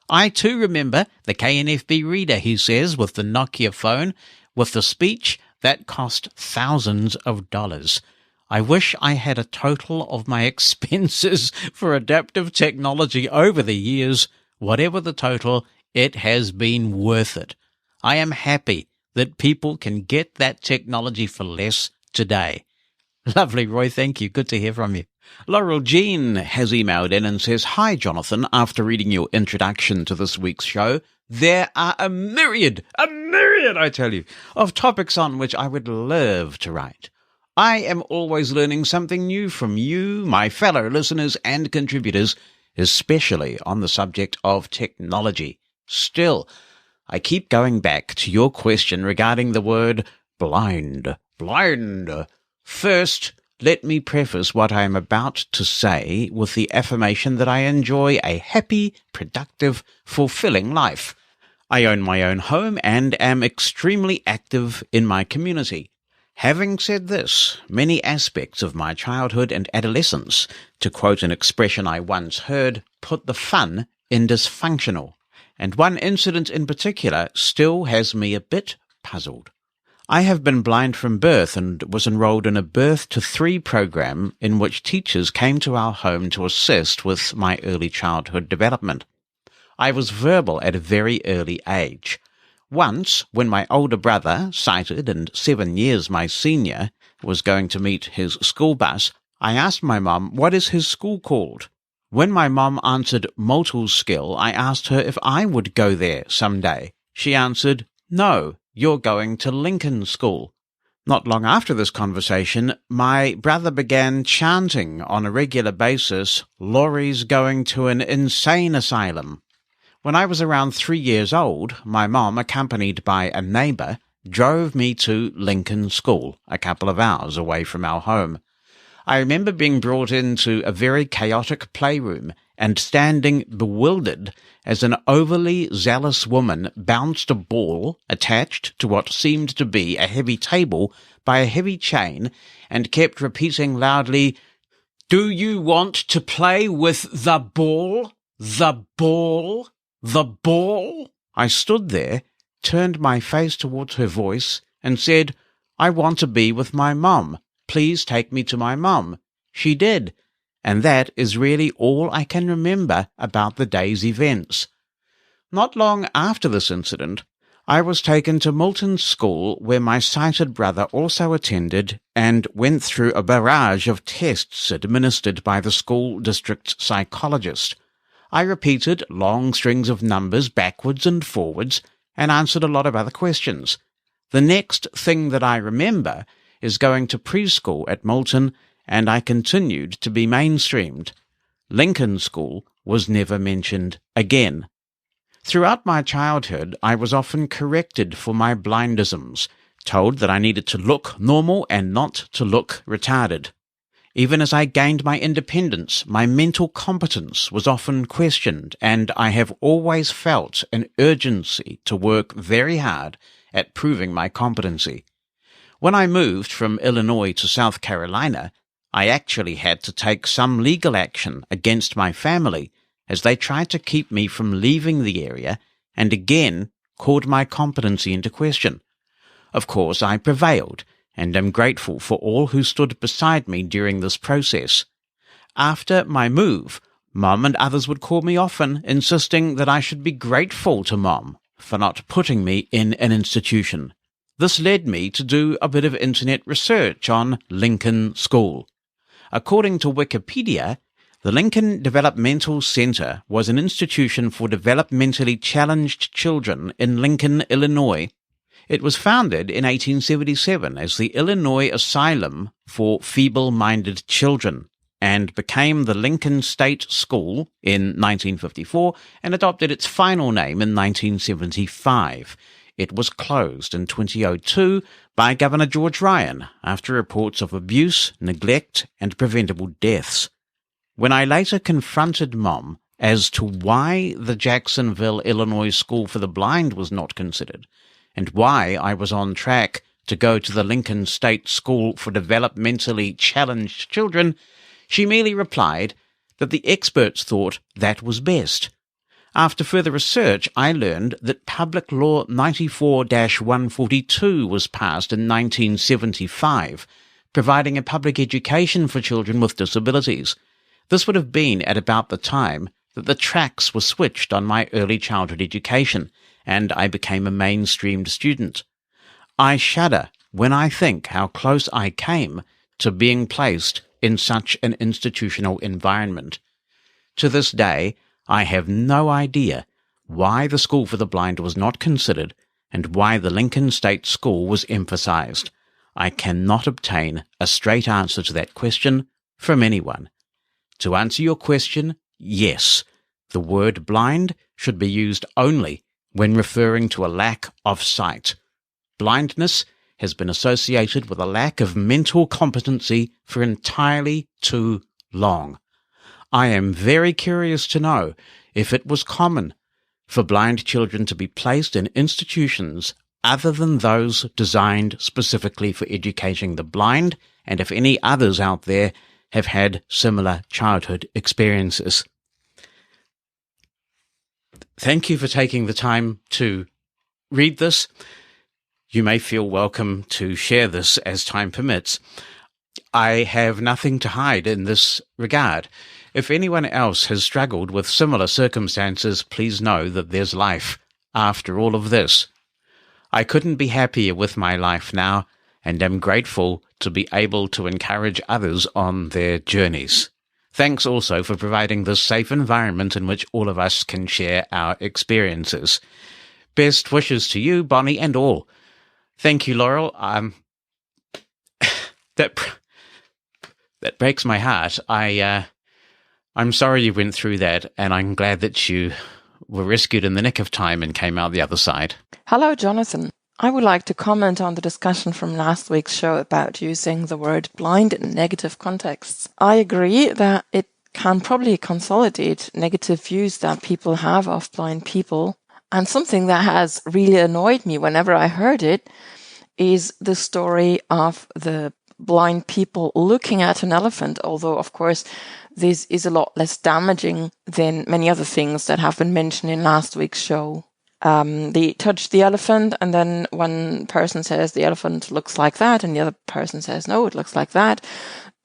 I too remember the KNFB reader, he says, with the Nokia phone, with the speech that cost thousands of dollars. I wish I had a total of my expenses for adaptive technology over the years. Whatever the total, it has been worth it. I am happy that people can get that technology for less today. Lovely, Roy. Thank you. Good to hear from you. Laurel Jean has emailed in and says, Hi, Jonathan. After reading your introduction to this week's show, there are a myriad, I tell you, of topics on which I would love to write. I am always learning something new from you, my fellow listeners and contributors, especially on the subject of technology. Still, I keep going back to your question regarding the word blind. Blind. First, let me preface what I am about to say with the affirmation that I enjoy a happy, productive, fulfilling life. I own my own home and am extremely active in my community. Having said this, many aspects of my childhood and adolescence, to quote an expression I once heard, put the fun in dysfunctional. And one incident in particular still has me a bit puzzled. I have been blind from birth and was enrolled in a Birth to 3 program in which teachers came to our home to assist with my early childhood development. I was verbal at a very early age. Once, when my older brother, sighted and 7 years my senior, was going to meet his school bus, I asked my mum, what is his school called? When my mum answered Moultleskill, I asked her if I would go there someday. She answered, no, you're going to Lincoln School. Not long after this conversation, my brother began chanting on a regular basis, Laurie's going to an insane asylum. When I was around 3 years old, my mom, accompanied by a neighbour, drove me to Lincoln School, a couple of hours away from our home. I remember being brought into a very chaotic playroom and standing bewildered as an overly zealous woman bounced a ball attached to what seemed to be a heavy table by a heavy chain and kept repeating loudly, Do you want to play with the ball? The ball? The ball? I stood there, turned my face towards her voice, and said, I want to be with my mum. Please take me to my mum. She did, and that is really all I can remember about the day's events. Not long after this incident, I was taken to Moulton School, where my sighted brother also attended, and went through a barrage of tests administered by the school district's psychologist. I repeated long strings of numbers backwards and forwards, and answered a lot of other questions. The next thing that I remember is going to preschool at Moulton, and I continued to be mainstreamed. Lincoln School was never mentioned again. Throughout my childhood, I was often corrected for my blindisms, told that I needed to look normal and not to look retarded. Even as I gained my independence, my mental competence was often questioned, and I have always felt an urgency to work very hard at proving my competency. When I moved from Illinois to South Carolina, I actually had to take some legal action against my family, as they tried to keep me from leaving the area and again called my competency into question. Of course, I prevailed, and am grateful for all who stood beside me during this process. After my move, Mom and others would call me often, insisting that I should be grateful to Mom for not putting me in an institution. This led me to do a bit of internet research on Lincoln School. According to Wikipedia, the Lincoln Developmental Center was an institution for developmentally challenged children in Lincoln, Illinois. It was founded in 1877 as the Illinois Asylum for Feeble-Minded Children and became the Lincoln State School in 1954 and adopted its final name in 1975. It was closed in 2002 by Governor George Ryan after reports of abuse, neglect, and preventable deaths. When I later confronted Mom as to why the Jacksonville, Illinois School for the Blind was not considered, and why I was on track to go to the Lincoln State School for Developmentally Challenged Children, she merely replied that the experts thought that was best. After further research, I learned that Public Law 94-142 was passed in 1975, providing a public education for children with disabilities. This would have been at about the time that the tracks were switched on my early childhood education, and I became a mainstreamed student. I shudder when I think how close I came to being placed in such an institutional environment. To this day, I have no idea why the School for the Blind was not considered and why the Lincoln State School was emphasized. I cannot obtain a straight answer to that question from anyone. To answer your question, yes, the word blind should be used only when referring to a lack of sight. Blindness has been associated with a lack of mental competency for entirely too long. I am very curious to know if it was common for blind children to be placed in institutions other than those designed specifically for educating the blind, and if any others out there have had similar childhood experiences. Thank you for taking the time to read this. You may feel welcome to share this as time permits. I have nothing to hide in this regard. If anyone else has struggled with similar circumstances, please know that there's life after all of this. I couldn't be happier with my life now, and am grateful to be able to encourage others on their journeys. Thanks also for providing this safe environment in which all of us can share our experiences. Best wishes to you, Bonnie, and all. Thank you, Laurel. That breaks my heart. I'm sorry you went through that, and I'm glad that you were rescued in the nick of time and came out the other side. Hello, Jonathan. I would like to comment on the discussion from last week's show about using the word blind in negative contexts. I agree that it can probably consolidate negative views that people have of blind people. And something that has really annoyed me whenever I heard it is the story of the blind people looking at an elephant, although, of course, this is a lot less damaging than many other things that have been mentioned in last week's show. They touch the elephant, and then one person says the elephant looks like that, and the other person says, no, it looks like that.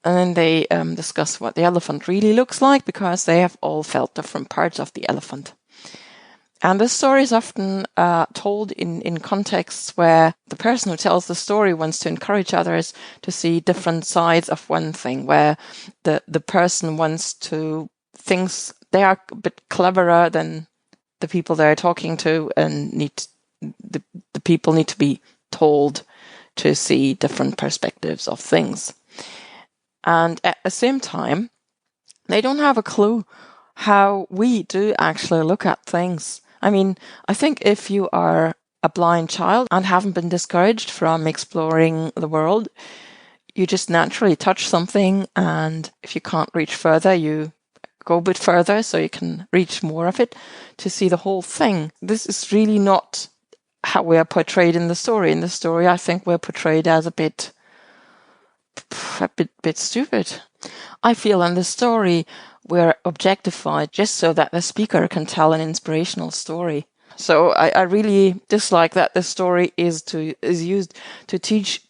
And then they discuss what the elephant really looks like, because they have all felt different parts of the elephant. And this story is often told in contexts where the person who tells the story wants to encourage others to see different sides of one thing, where the person thinks they are a bit cleverer than the people they're talking to, and the people need to be told to see different perspectives of things. And at the same time, they don't have a clue how we do actually look at things. I mean, I think if you are a blind child and haven't been discouraged from exploring the world, you just naturally touch something, and if you can't reach further, you go a bit further so you can reach more of it to see the whole thing. This is really not how we are portrayed in the story. In the story, I think we're portrayed as a bit stupid. I feel in the story we're objectified just so that the speaker can tell an inspirational story. So I really dislike that the story is used to teach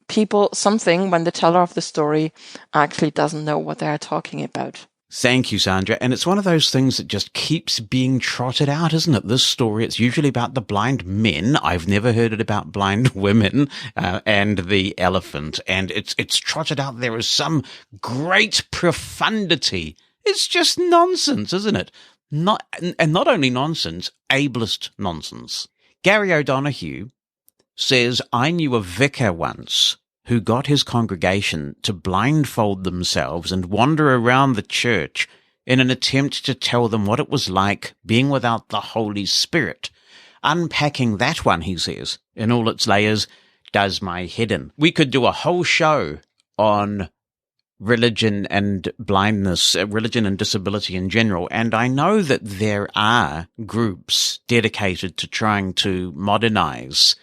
people something when the teller of the story actually doesn't know what they're talking about. Thank you, Sandra. And it's one of those things that just keeps being trotted out, isn't it? This story, it's usually about the blind men. I've never heard it about blind women and the elephant. And it's trotted out there as some great profundity. It's just nonsense, isn't it? Not only nonsense, ableist nonsense. Gary O'Donoghue says, I knew a vicar once who got his congregation to blindfold themselves and wander around the church in an attempt to tell them what it was like being without the Holy Spirit. Unpacking that one, he says, in all its layers, does my head in. We could do a whole show on religion and blindness, religion and disability in general, and I know that there are groups dedicated to trying to modernize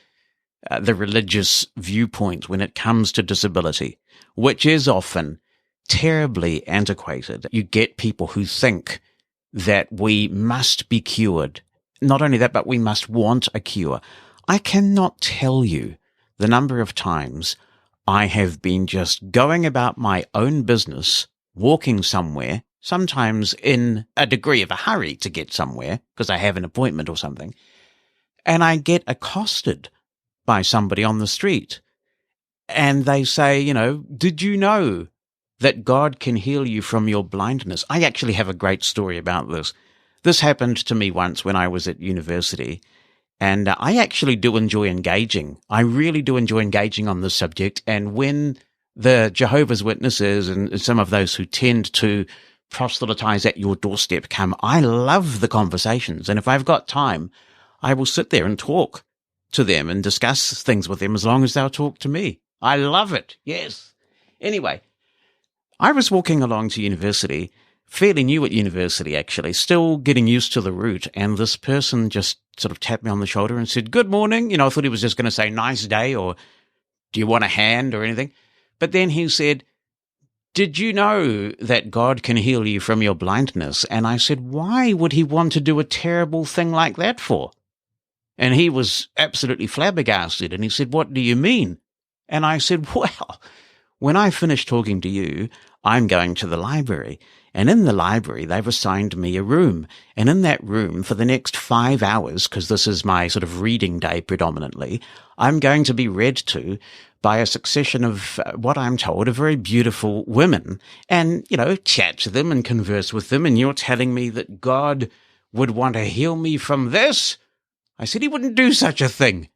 the religious viewpoint when it comes to disability, which is often terribly antiquated. You get people who think that we must be cured. Not only that, but we must want a cure. I cannot tell you the number of times I have been just going about my own business, walking somewhere, sometimes in a degree of a hurry to get somewhere because I have an appointment or something, and I get accosted by somebody on the street, and they say, did you know that God can heal you from your blindness? I actually have a great story about this. This happened to me once when I was at university, and I actually do enjoy engaging. I really do enjoy engaging on this subject, and when the Jehovah's Witnesses and some of those who tend to proselytize at your doorstep come, I love the conversations, and if I've got time, I will sit there and talk to them and discuss things with them as long as they'll talk to me. I love it. Yes. Anyway, I was walking along to university, fairly new at university actually, still getting used to the route, and this person just sort of tapped me on the shoulder and said, good morning. I thought he was just going to say nice day or do you want a hand or anything? But then he said, did you know that God can heal you from your blindness? And I said, why would he want to do a terrible thing like that for? And he was absolutely flabbergasted, and he said, what do you mean? And I said, well, when I finish talking to you, I'm going to the library. And in the library, they've assigned me a room. And in that room, for the next 5 hours, because this is my sort of reading day predominantly, I'm going to be read to by a succession of what I'm told are very beautiful women. And, chat to them and converse with them. And you're telling me that God would want to heal me from this? I said he wouldn't do such a thing.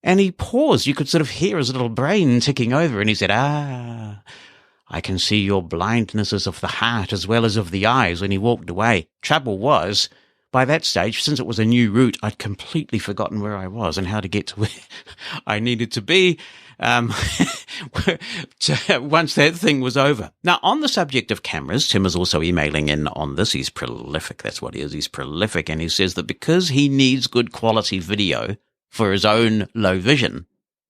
And he paused. You could sort of hear his little brain ticking over. And he said, I can see your blindness is of the heart as well as of the eyes. And he walked away. Trouble was, by that stage, since it was a new route, I'd completely forgotten where I was and how to get to where I needed to be once that thing was over. Now, on the subject of cameras, Tim is also emailing in on this. He's prolific. That's what he is. He's prolific. And he says that because he needs good quality video for his own low vision,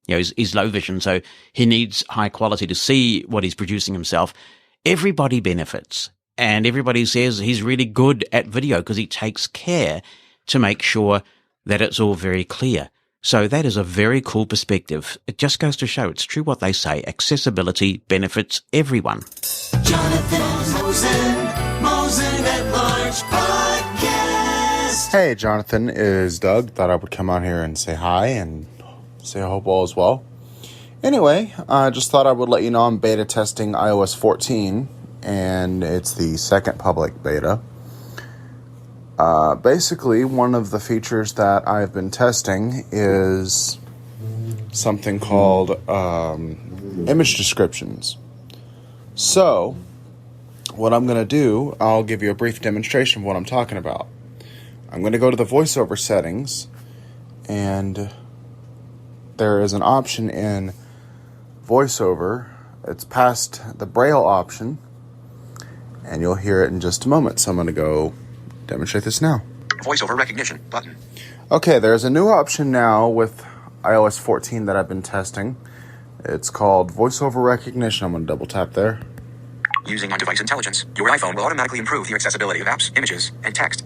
he's low vision, so he needs high quality to see what he's producing himself. Everybody benefits. And everybody says he's really good at video because he takes care to make sure that it's all very clear. So that is a very cool perspective. It just goes to show it's true what they say. Accessibility benefits everyone. Jonathan Mosen, Mosen at Large podcast. Hey, Jonathan, it is Doug. Thought I would come out here and say hi and say I hope all is well. Anyway, I just thought I would let you know I'm beta testing iOS 14, and it's the second public beta. Basically, one of the features that I've been testing is something called image descriptions. So, what I'm going to do, I'll give you a brief demonstration of what I'm talking about. I'm going to go to the voiceover settings, and there is an option in voiceover. It's past the Braille option, and you'll hear it in just a moment. So I'm going to go demonstrate this now. Voiceover recognition button. Okay, there's a new option now with iOS 14 that I've been testing. It's called voiceover recognition. I'm going to double tap there. Using on-device intelligence, your iPhone will automatically improve the accessibility of apps, images, and text.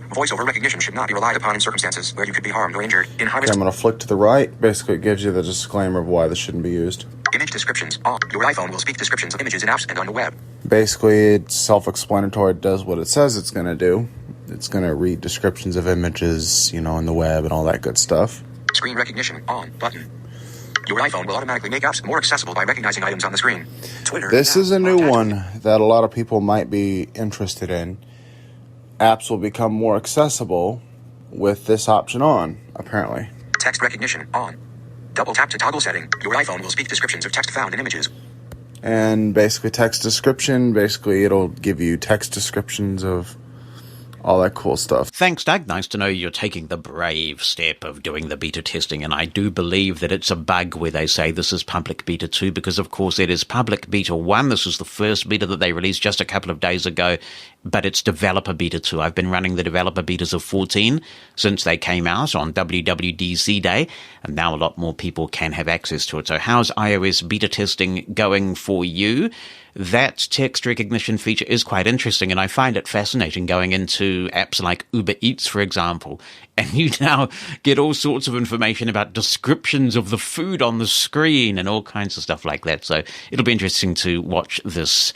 Voiceover recognition should not be relied upon in circumstances where you could be harmed or injured. In high-risk... I'm going to flick to the right. Basically, it gives you the disclaimer of why this shouldn't be used. Image descriptions on. Your iPhone will speak descriptions of images in apps and on the web. Basically, it's self-explanatory. It does what it says it's going to do. It's going to read descriptions of images, in the web and all that good stuff. Screen recognition on button. Your iPhone will automatically make apps more accessible by recognizing items on the screen. Twitter. This is a new one that a lot of people might be interested in. Apps will become more accessible with this option on, apparently. Text recognition on. Double tap to toggle setting. Your iPhone will speak descriptions of text found in images. And basically text description, it'll give you text descriptions of all that cool stuff. Thanks, Doug. Nice to know you're taking the brave step of doing the beta testing, and I do believe that it's a bug where they say this is public beta 2, because of course it is public beta 1. This is the first beta that they released just a couple of days ago, but it's developer beta 2. I've been running the developer betas of 14 since they came out on WWDC Day, and now a lot more people can have access to it. So how's iOS beta testing going for you? That text recognition feature is quite interesting, and I find it fascinating going into apps like Uber Eats, for example, and you now get all sorts of information about descriptions of the food on the screen and all kinds of stuff like that. So it'll be interesting to watch this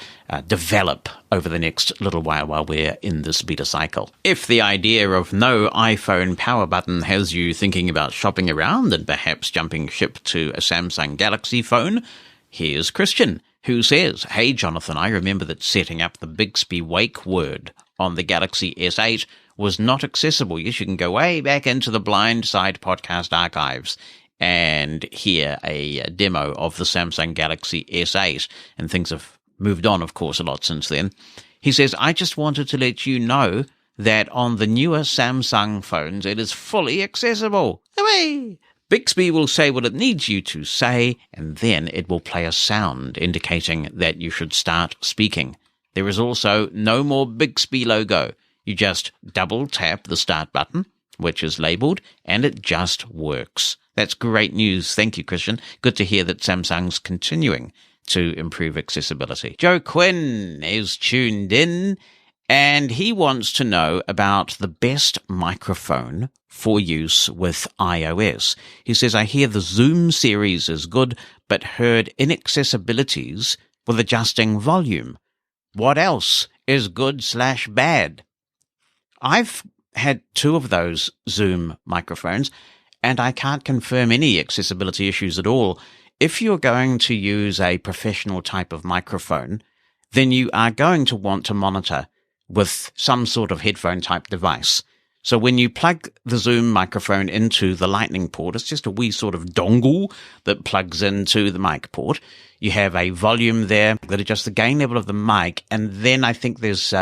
develop over the next little while we're in this beta cycle. If the idea of no iPhone power button has you thinking about shopping around and perhaps jumping ship to a Samsung Galaxy phone, here's Christian, who says, "Hey, Jonathan, I remember that setting up the Bixby wake word on the Galaxy S8 was not accessible. Yes, you can go way back into the Blind Side podcast archives and hear a demo of the Samsung Galaxy S8, and things have moved on, of course, a lot since then." He says, "I just wanted to let you know that on the newer Samsung phones, it is fully accessible. Hooray! Bixby will say what it needs you to say, and then it will play a sound indicating that you should start speaking. There is also no more Bixby logo. You just double tap the start button, which is labeled, and it just works." That's great news. Thank you, Christian. Good to hear that Samsung's continuing to improve accessibility. Joe Quinn is tuned in, and he wants to know about the best microphone for use with iOS. He says, "I hear the Zoom series is good, but heard inaccessibilities with adjusting volume. What else is good/bad?" I've had 2 of those Zoom microphones, and I can't confirm any accessibility issues at all. If you're going to use a professional type of microphone, then you are going to want to monitor with some sort of headphone type device. So when you plug the Zoom microphone into the lightning port, it's just a wee sort of dongle that plugs into the mic port. You have a volume there that adjusts the gain level of the mic, and then I think there's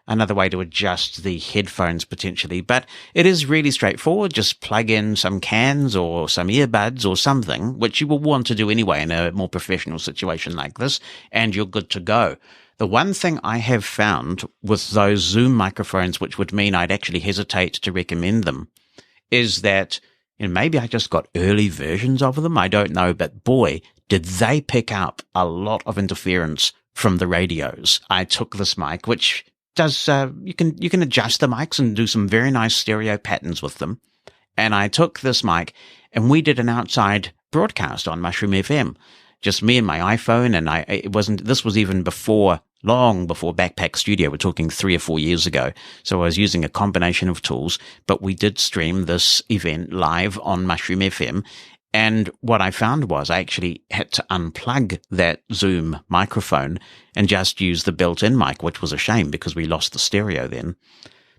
another way to adjust the headphones potentially. But it is really straightforward. Just plug in some cans or some earbuds or something, which you will want to do anyway in a more professional situation like this, and you're good to go. The one thing I have found with those Zoom microphones, which would mean I'd actually hesitate to recommend them, is that maybe I just got early versions of them. I don't know, but boy, did they pick up a lot of interference from the radios. I took this mic, which does you can adjust the mics and do some very nice stereo patterns with them. And I took this mic, and we did an outside broadcast on Mushroom FM. Just me and my iPhone, and this was even before long before Backpack Studio. We're talking 3 or 4 years ago. So I was using a combination of tools, but we did stream this event live on Mushroom FM. And what I found was I actually had to unplug that Zoom microphone and just use the built-in mic, which was a shame because we lost the stereo then,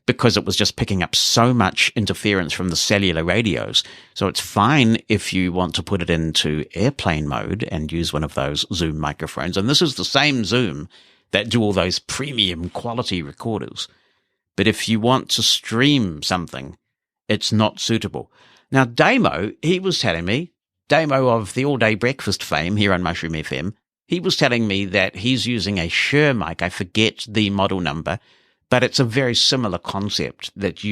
because it was just picking up so much interference from the cellular radios. So it's fine if you want to put it into airplane mode and use one of those Zoom microphones. And this is the same Zoom that do all those premium quality recorders. But if you want to stream something, it's not suitable. Now, Damo, he was telling me, Damo of the All Day Breakfast fame here on Mushroom FM, he was telling me that he's using a Shure mic. I forget the model number, but it's a very similar concept that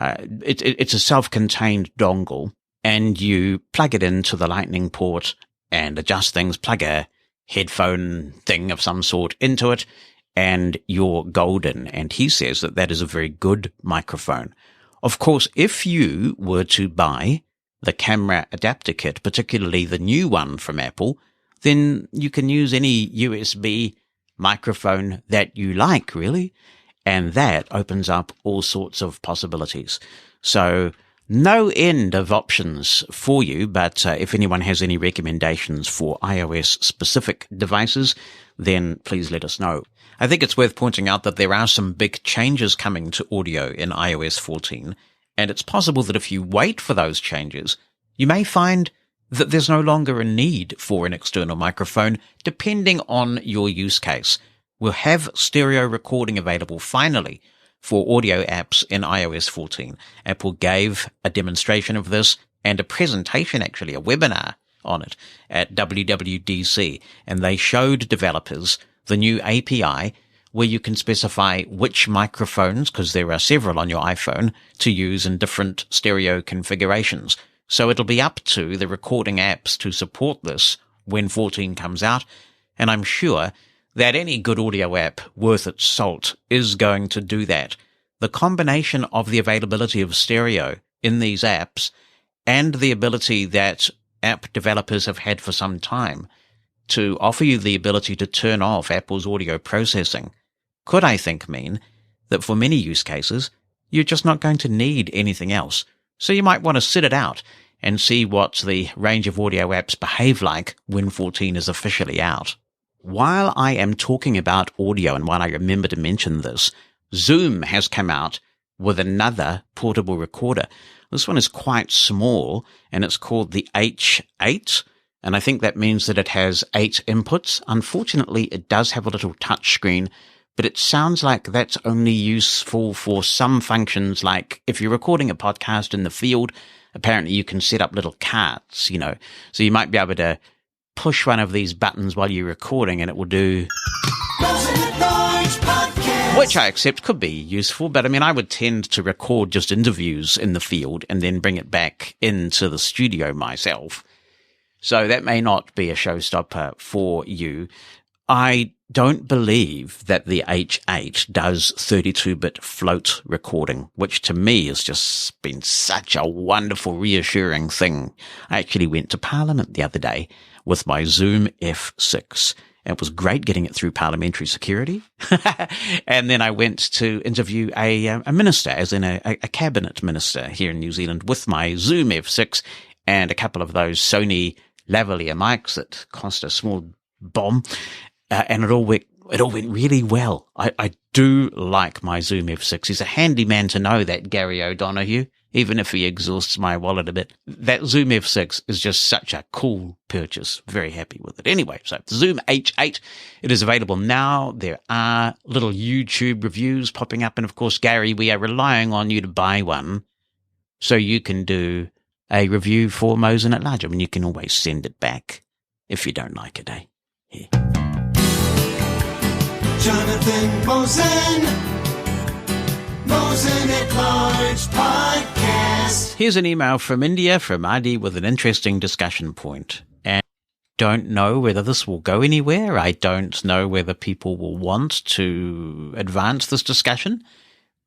it's a self-contained dongle and you plug it into the lightning port and adjust things, plug a headphone thing of some sort into it, and you're golden. And he says that that is a very good microphone. Of course, if you were to buy the camera adapter kit, particularly the new one from Apple, then you can use any USB microphone that you like, really. And that opens up all sorts of possibilities. So no end of options for you, but if anyone has any recommendations for iOS-specific devices, then please let us know. I think it's worth pointing out that there are some big changes coming to audio in iOS 14, and it's possible that if you wait for those changes, you may find that there's no longer a need for an external microphone, depending on your use case. We'll have stereo recording available finally for audio apps in iOS 14. Apple gave a demonstration of this and a presentation, actually, a webinar on it at WWDC, and they showed developers the new API where you can specify which microphones, because there are several on your iPhone, to use in different stereo configurations. So it'll be up to the recording apps to support this when 14 comes out, and I'm sure that any good audio app worth its salt is going to do that. The combination of the availability of stereo in these apps and the ability that app developers have had for some time to offer you the ability to turn off Apple's audio processing could, I think, mean that for many use cases, you're just not going to need anything else. So you might want to sit it out and see what the range of audio apps behave like when 14 is officially out. While I am talking about audio, and while I remember to mention this, Zoom has come out with another portable recorder. This one is quite small, and it's called the H8, and I think that means that it has 8 inputs. Unfortunately, it does have a little touch screen, but it sounds like that's only useful for some functions, like if you're recording a podcast in the field, apparently you can set up little carts, so you might be able to push one of these buttons while you're recording and it will do, Mosen At Large podcast. which I accept could be useful, but I would tend to record just interviews in the field and then bring it back into the studio myself. So that may not be a showstopper for you. I don't believe that the H8 does 32-bit float recording, which to me has just been such a wonderful, reassuring thing. I actually went to Parliament the other day with my Zoom F6. It was great getting it through parliamentary security. And then I went to interview a minister, as in a cabinet minister here in New Zealand, with my Zoom F6 and a couple of those Sony lavalier mics that cost a small bomb. And it all went really well. I do like my Zoom F6. He's a handy man to know, that Gary O'Donoghue, even if he exhausts my wallet a bit. That Zoom F6 is just such a cool purchase. Very happy with it. Anyway, so the Zoom H8, it is available now. There are little YouTube reviews popping up. And of course, Gary, we are relying on you to buy one so you can do a review for Mosen At Large. You can always send it back if you don't like it, eh? Here. Jonathan Mosen, Mosen At Large podcast. Here's an email from India, from Adi, with an interesting discussion point. And I don't know whether this will go anywhere. I don't know whether people will want to advance this discussion,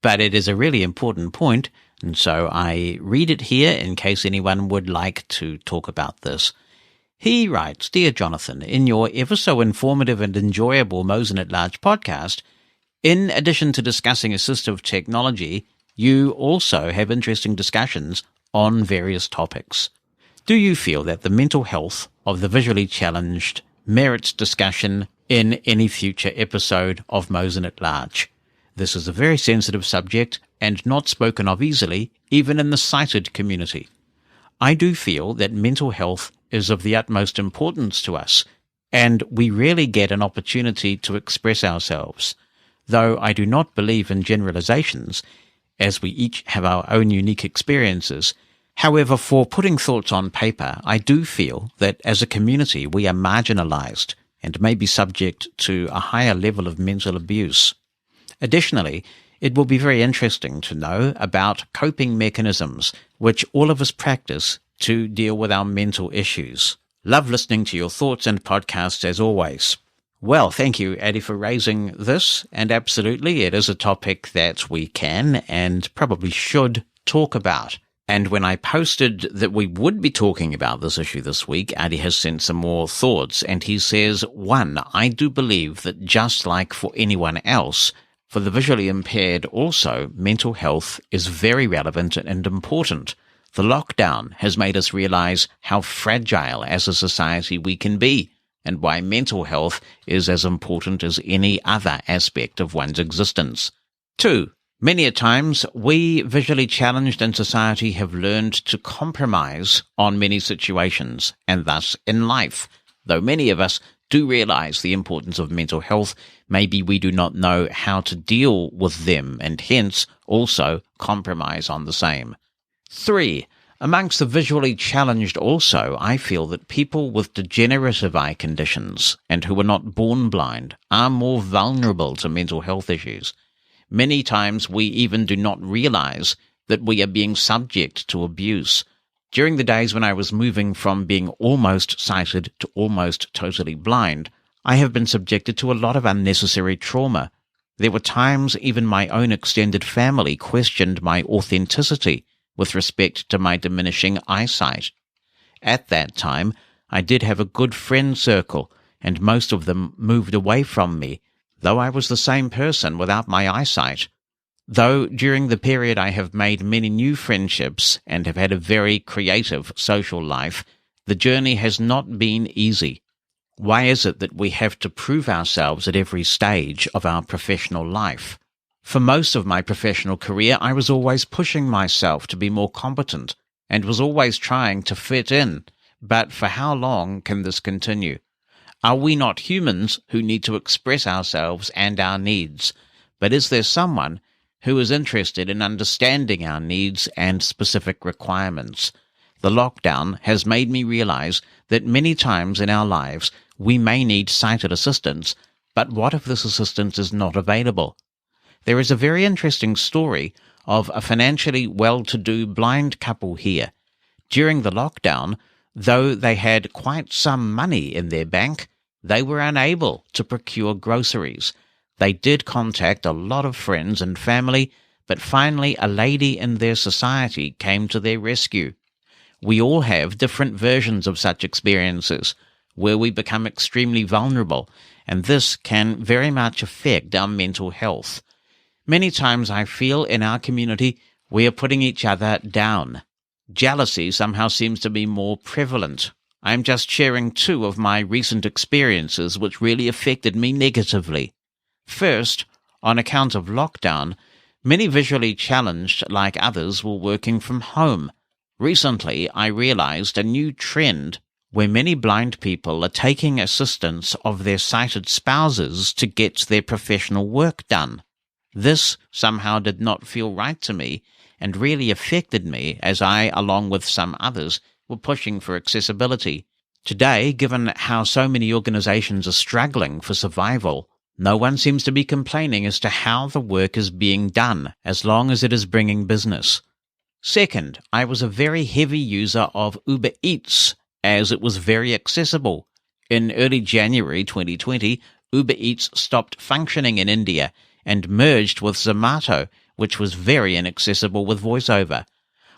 but it is a really important point, and so I read it here in case anyone would like to talk about this. He writes, Dear Jonathan, in your ever so informative and enjoyable Mosen At Large podcast, in addition to discussing assistive technology, you also have interesting discussions on various topics. Do you feel that the mental health of the visually challenged merits discussion in any future episode of Mosen At Large? This is a very sensitive subject and not spoken of easily, even in the sighted community. I do feel that mental health is of the utmost importance to us, and we rarely get an opportunity to express ourselves. Though I do not believe in generalizations, as we each have our own unique experiences. However, for putting thoughts on paper, I do feel that as a community we are marginalized and may be subject to a higher level of mental abuse. Additionally, it will be very interesting to know about coping mechanisms which all of us practice to deal with our mental issues. Love listening to your thoughts and podcasts as always. Well, thank you, Addie, for raising this, and absolutely it is a topic that we can and probably should talk about. And when I posted that we would be talking about this issue this week, Addie has sent some more thoughts, and he says, 1, I do believe that just like for anyone else, for the visually impaired also, mental health is very relevant and important. The lockdown has made us realize how fragile as a society we can be, and why mental health is as important as any other aspect of one's existence. 2, many a times we visually challenged in society have learned to compromise on many situations, and thus in life. Though many of us do realize the importance of mental health, maybe we do not know how to deal with them, and hence also compromise on the same. 3, amongst the visually challenged also, I feel that people with degenerative eye conditions and who are not born blind are more vulnerable to mental health issues. Many times we even do not realize that we are being subject to abuse. During the days when I was moving from being almost sighted to almost totally blind, I have been subjected to a lot of unnecessary trauma. There were times even my own extended family questioned my authenticity with respect to my diminishing eyesight. At that time, I did have a good friend circle, and most of them moved away from me, though I was the same person without my eyesight. Though during the period I have made many new friendships and have had a very creative social life, the journey has not been easy. Why is it that we have to prove ourselves at every stage of our professional life? For most of my professional career, I was always pushing myself to be more competent and was always trying to fit in. But for how long can this continue? Are we not humans who need to express ourselves and our needs? But is there someone who is interested in understanding our needs and specific requirements? The lockdown has made me realize that many times in our lives we may need sighted assistance, but what if this assistance is not available? There is a very interesting story of a financially well-to-do blind couple here. During the lockdown, though they had quite some money in their bank, they were unable to procure groceries. They did contact a lot of friends and family, but finally a lady in their society came to their rescue. We all have different versions of such experiences, where we become extremely vulnerable, and this can very much affect our mental health. Many times I feel in our community we are putting each other down. Jealousy somehow seems to be more prevalent. I am just sharing 2 of my recent experiences which really affected me negatively. First, on account of lockdown, many visually challenged, like others, were working from home. Recently, I realized a new trend where many blind people are taking assistance of their sighted spouses to get their professional work done. This somehow did not feel right to me and really affected me as I, along with some others, were pushing for accessibility. Today, given how so many organizations are struggling for survival, no one seems to be complaining as to how the work is being done, as long as it is bringing business. Second, I was a very heavy user of Uber Eats, as it was very accessible. In early January 2020, Uber Eats stopped functioning in India and merged with Zomato, which was very inaccessible with voiceover.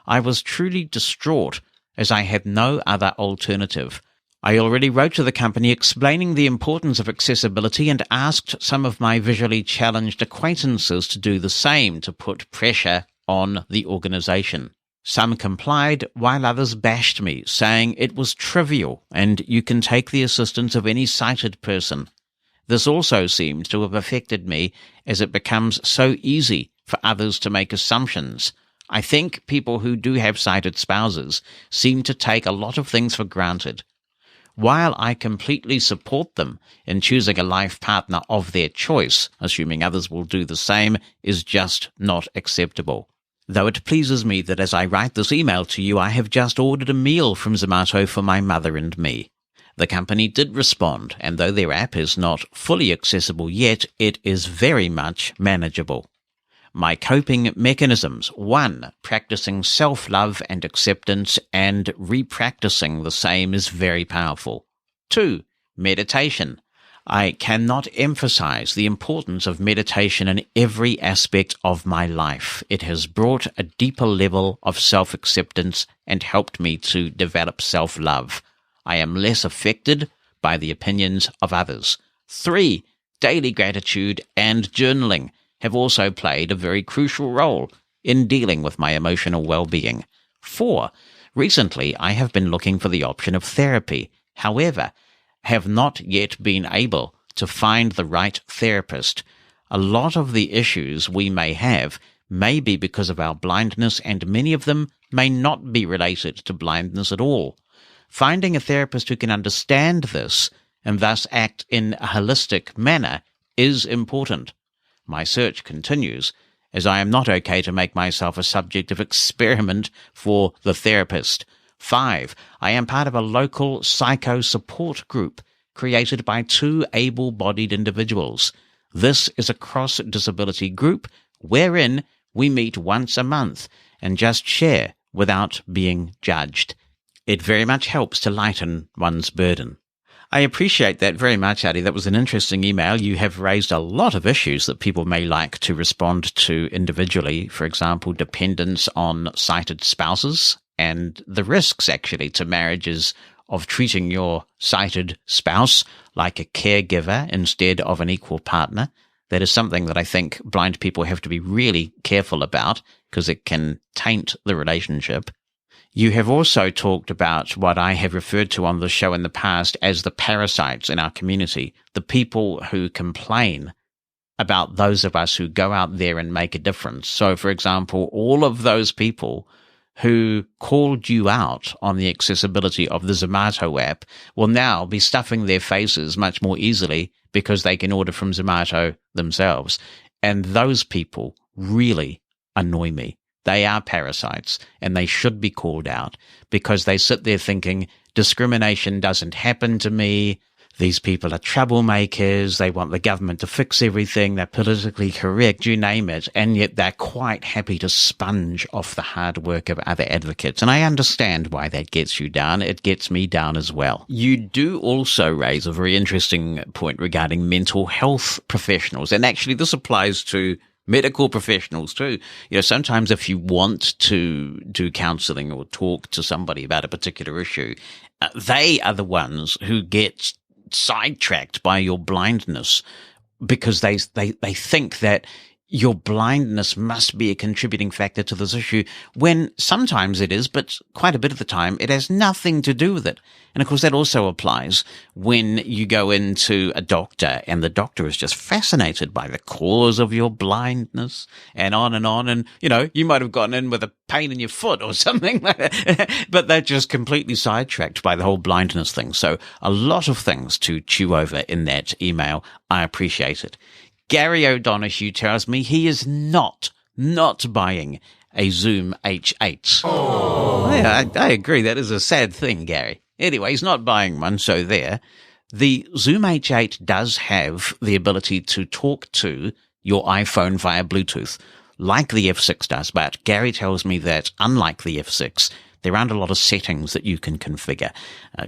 I was truly distraught, as I had no other alternative. I already wrote to the company explaining the importance of accessibility and asked some of my visually challenged acquaintances to do the same to put pressure on the organization. Some complied, while others bashed me, saying it was trivial and you can take the assistance of any sighted person. This also seemed to have affected me, as it becomes so easy for others to make assumptions. I think people who do have sighted spouses seem to take a lot of things for granted. While I completely support them in choosing a life partner of their choice, assuming others will do the same is just not acceptable. Though it pleases me that as I write this email to you, I have just ordered a meal from Zomato for my mother and me. The company did respond, and though their app is not fully accessible yet, it is very much manageable. My coping mechanisms: 1. Practicing self-love and acceptance and repracticing the same is very powerful. 2. Meditation. I cannot emphasize the importance of meditation in every aspect of my life. It has brought a deeper level of self-acceptance and helped me to develop self-love. I am less affected by the opinions of others. 3. Daily gratitude and journaling have also played a very crucial role in dealing with my emotional well-being. 4. Recently, I have been looking for the option of therapy. However, have not yet been able to find the right therapist. A lot of the issues we may have may be because of our blindness, and many of them may not be related to blindness at all. Finding a therapist who can understand this and thus act in a holistic manner is important. My search continues, as I am not okay to make myself a subject of experiment for the therapist. 5. I am part of a local psycho support group created by 2 able-bodied individuals. This is a cross-disability group wherein we meet once a month and just share without being judged. It very much helps to lighten one's burden. I appreciate that very much, Adi. That was an interesting email. You have raised a lot of issues that people may like to respond to individually. For example, dependence on sighted spouses and the risks, actually, to marriages of treating your sighted spouse like a caregiver instead of an equal partner. That is something that I think blind people have to be really careful about because it can taint the relationship. You have also talked about what I have referred to on the show in the past as the parasites in our community, the people who complain about those of us who go out there and make a difference. So, for example, all of those people who called you out on the accessibility of the Zomato app will now be stuffing their faces much more easily because they can order from Zomato themselves. And those people really annoy me. They are parasites, and they should be called out because they sit there thinking, discrimination doesn't happen to me. These people are troublemakers. They want the government to fix everything. They're politically correct, you name it. And yet they're quite happy to sponge off the hard work of other advocates. And I understand why that gets you down. It gets me down as well. You do also raise a very interesting point regarding mental health professionals. And actually, this applies to medical professionals too. You know, sometimes if you want to do counseling or talk to somebody about a particular issue, they are the ones who get sidetracked by your blindness because they think that your blindness must be a contributing factor to this issue, when sometimes it is, but quite a bit of the time it has nothing to do with it. And of course that also applies when you go into a doctor and the doctor is just fascinated by the cause of your blindness and on. And, you know, you might have gotten in with a pain in your foot or something like that, but they're just completely sidetracked by the whole blindness thing. So a lot of things to chew over in that email. I appreciate it. Gary O'Donoghue tells me he is not buying a Zoom H8. Oh. Yeah, I agree. That is a sad thing, Gary. Anyway, he's not buying one, so there. The Zoom H8 does have the ability to talk to your iPhone via Bluetooth, like the F6 does, but Gary tells me that, unlike the F6, there aren't a lot of settings that you can configure.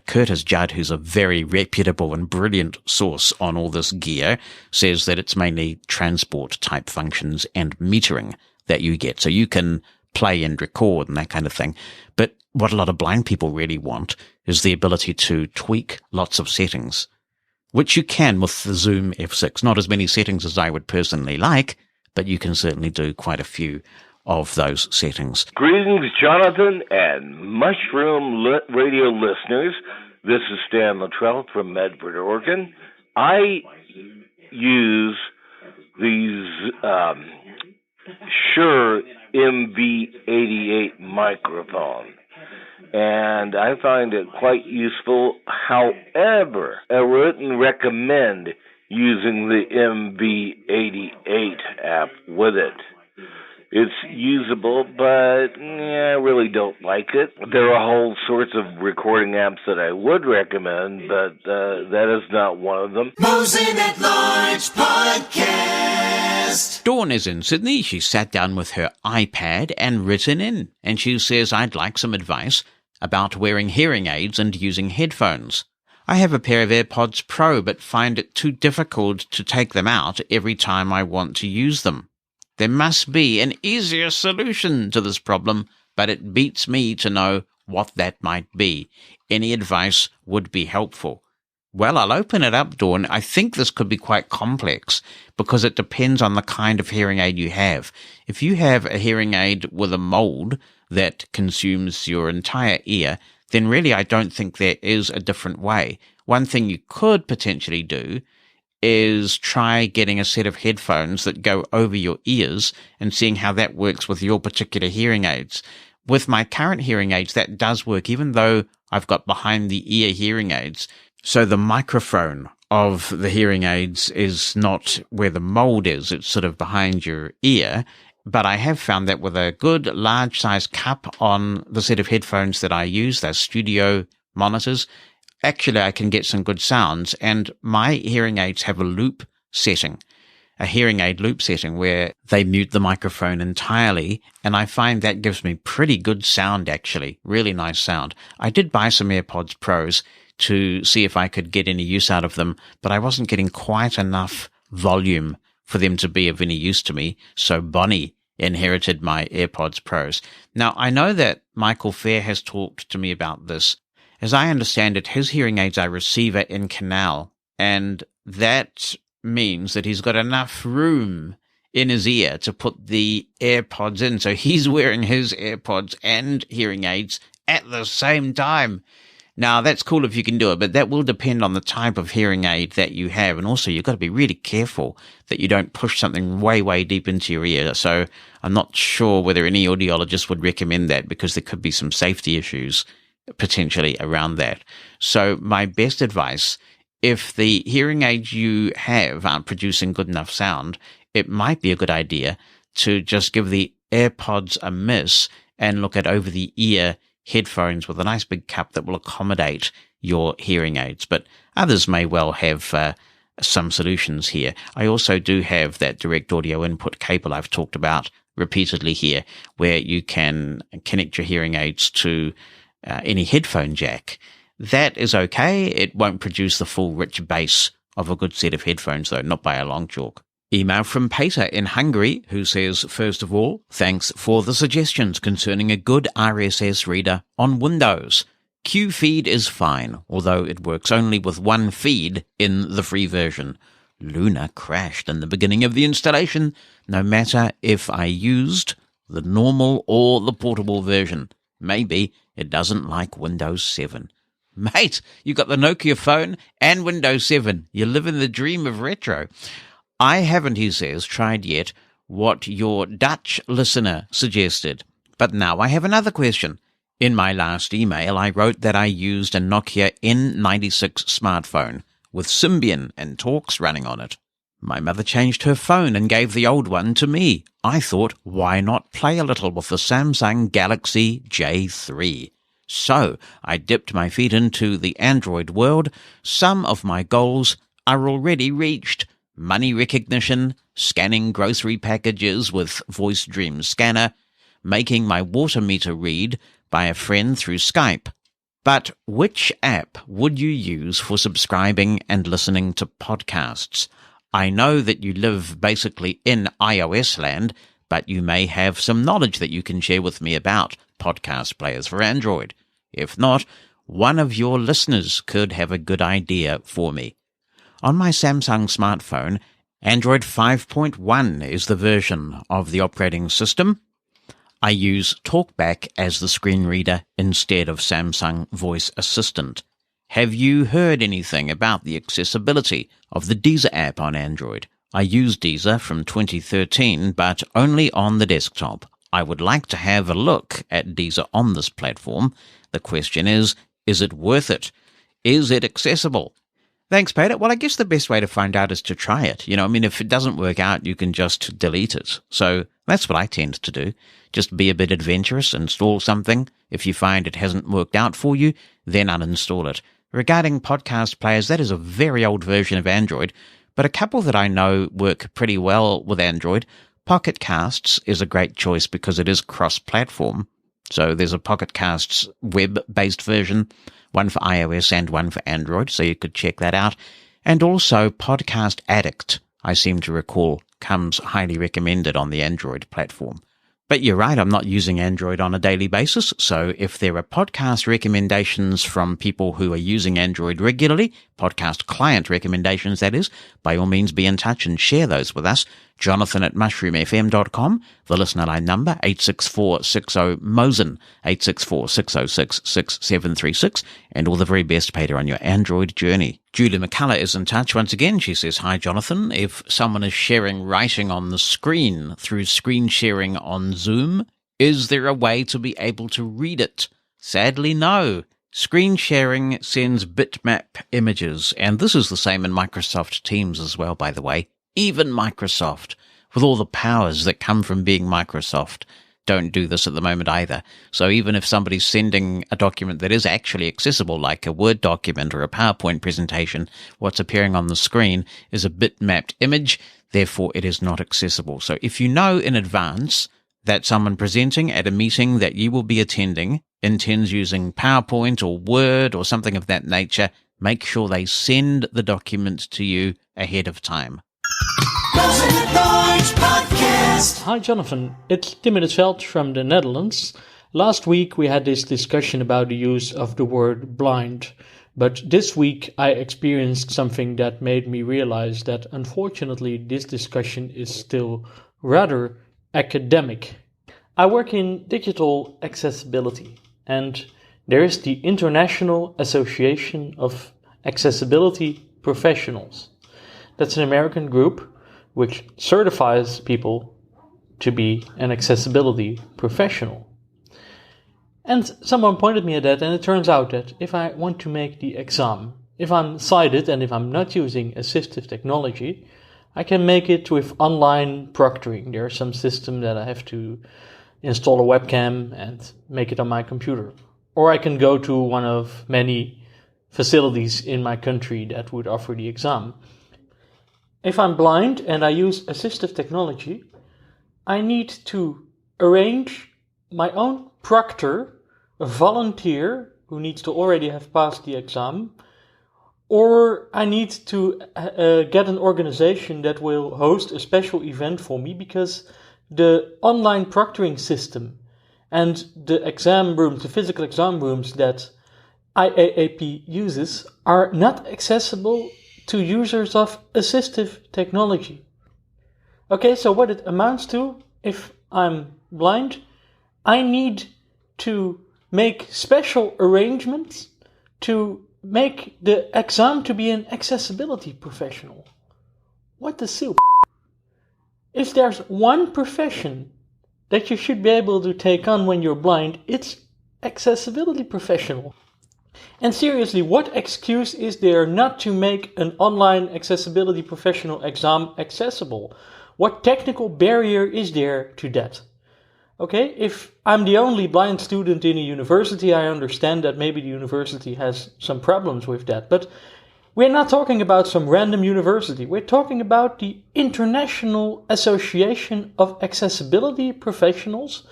Curtis Judd, who's a very reputable and brilliant source on all this gear, says that it's mainly transport-type functions and metering that you get. So you can play and record and that kind of thing. But what a lot of blind people really want is the ability to tweak lots of settings, which you can with the Zoom F6. Not as many settings as I would personally like, but you can certainly do quite a few of those settings. Greetings, Jonathan and Mushroom Radio listeners. This is Stan Luttrell from Medford, Oregon. I use these Shure MV88 microphone, and I find it quite useful. However, I wouldn't recommend using the MV88 app with it. It's usable, but I really don't like it. There are whole sorts of recording apps that I would recommend, but that is not one of them. Mosen At Large Podcast. Dawn is in Sydney. She sat down with her iPad and written in, and she says, I'd like some advice about wearing hearing aids and using headphones. I have a pair of AirPods Pro, but find it too difficult to take them out every time I want to use them. There must be an easier solution to this problem, but it beats me to know what that might be. Any advice would be helpful. Well, I'll open it up, Dawn. I think this could be quite complex because it depends on the kind of hearing aid you have. If you have a hearing aid with a mold that consumes your entire ear, then really I don't think there is a different way. One thing you could potentially do is try getting a set of headphones that go over your ears and seeing how that works with your particular hearing aids. With my current hearing aids, that does work, even though I've got behind the ear hearing aids. So the microphone of the hearing aids is not where the mold is. It's sort of behind your ear. But I have found that with a good large size cup on the set of headphones that I use, those studio monitors, actually I can get some good sounds. And my hearing aids have a loop setting, a hearing aid loop setting where they mute the microphone entirely. And I find that gives me pretty good sound, actually, really nice sound. I did buy some AirPods Pros to see if I could get any use out of them, but I wasn't getting quite enough volume for them to be of any use to me, so Bonnie inherited my AirPods Pros. Now, I know that Michael Fair has talked to me about this. As I understand it, his hearing aids are receiver in canal, and that means that he's got enough room in his ear to put the AirPods in, so he's wearing his AirPods and hearing aids at the same time. Now, that's cool if you can do it, but that will depend on the type of hearing aid that you have. And also, you've got to be really careful that you don't push something way, way deep into your ear. So I'm not sure whether any audiologist would recommend that because there could be some safety issues potentially around that. So my best advice, if the hearing aids you have aren't producing good enough sound, it might be a good idea to just give the AirPods a miss and look at over-the-ear headphones with a nice big cup that will accommodate your hearing aids. But others may well have some solutions here. I also do have that direct audio input cable I've talked about repeatedly here, where you can connect your hearing aids to any headphone jack. That is okay. It won't produce the full rich bass of a good set of headphones, though, not by a long chalk. Email from Peter in Hungary, who says, first of all, thanks for the suggestions concerning a good RSS reader on Windows. QFeed is fine, although it works only with one feed in the free version. Luna crashed in the beginning of the installation, no matter if I used the normal or the portable version. Maybe it doesn't like Windows 7. Mate, you got the Nokia phone and Windows 7. You're living the dream of retro. I haven't, he says, tried yet what your Dutch listener suggested. But now I have another question. In my last email, I wrote that I used a Nokia N96 smartphone with Symbian and Talks running on it. My mother changed her phone and gave the old one to me. I thought, why not play a little with the Samsung Galaxy J3? So I dipped my feet into the Android world. Some of my goals are already reached. Money recognition, scanning grocery packages with Voice Dream Scanner, making my water meter read by a friend through Skype. But which app would you use for subscribing and listening to podcasts? I know that you live basically in iOS land, but you may have some knowledge that you can share with me about podcast players for Android. If not, one of your listeners could have a good idea for me. On my Samsung smartphone, Android 5.1 is the version of the operating system. I use TalkBack as the screen reader instead of Samsung Voice Assistant. Have you heard anything about the accessibility of the Diese app on Android? I use Diese from 2013, but only on the desktop. I would like to have a look at Diese on this platform. The question is it worth it? Is it accessible? Thanks, Peter. Well, I guess the best way to find out is to try it. If it doesn't work out, you can just delete it. So that's what I tend to do. Just be a bit adventurous, install something. If you find it hasn't worked out for you, then uninstall it. Regarding podcast players, that is a very old version of Android, but a couple that I know work pretty well with Android. Pocket Casts is a great choice because it is cross-platform. So there's a Pocket Casts web-based version, one for iOS and one for Android, so you could check that out. And also Podcast Addict, I seem to recall, comes highly recommended on the Android platform. But you're right, I'm not using Android on a daily basis, so if there are podcast recommendations from people who are using Android regularly, podcast client recommendations that is, by all means be in touch and share those with us. Jonathan at mushroomfm.com, the listener line number 86460-MOSEN, 864-606-6736, and all the very best, Peter, on your Android journey. Julie McCullough is in touch once again. She says, "Hi, Jonathan. If someone is sharing writing on the screen through screen sharing on Zoom, is there a way to be able to read it? Sadly, no. Screen sharing sends bitmap images, and this is the same in Microsoft Teams as well, by the way. Even Microsoft, with all the powers that come from being Microsoft, don't do this at the moment either. So even if somebody's sending a document that is actually accessible, like a Word document or a PowerPoint presentation, what's appearing on the screen is a bitmapped image, therefore it is not accessible. So if you know in advance that someone presenting at a meeting that you will be attending intends using PowerPoint or Word or something of that nature, make sure they send the document to you ahead of time." Mosen At Large podcast. Hi Jonathan, it's Tim in het Veld from the Netherlands. Last week we had this discussion about the use of the word blind, but this week I experienced something that made me realize that unfortunately this discussion is still rather academic. I work in digital accessibility, and there is the International Association of Accessibility Professionals. That's an American group which certifies people to be an accessibility professional. And someone pointed me at that, and it turns out that if I want to make the exam, if I'm sighted and if I'm not using assistive technology, I can make it with online proctoring. There's some system that I have to install a webcam and make it on my computer. Or I can go to one of many facilities in my country that would offer the exam. If I'm blind and I use assistive technology, I need to arrange my own proctor, a volunteer who needs to already have passed the exam, or I need to get an organization that will host a special event for me, because the online proctoring system and the exam rooms, the physical exam rooms that IAAP uses, are not accessible to users of assistive technology. Okay, so what it amounts to, if I'm blind, I need to make special arrangements to make the exam to be an accessibility professional. What the soup? If there's one profession that you should be able to take on when you're blind, it's accessibility professional. And seriously, what excuse is there not to make an online accessibility professional exam accessible? What technical barrier is there to that? Okay, if I'm the only blind student in a university, I understand that maybe the university has some problems with that. But we're not talking about some random university. We're talking about the International Association of Accessibility Professionals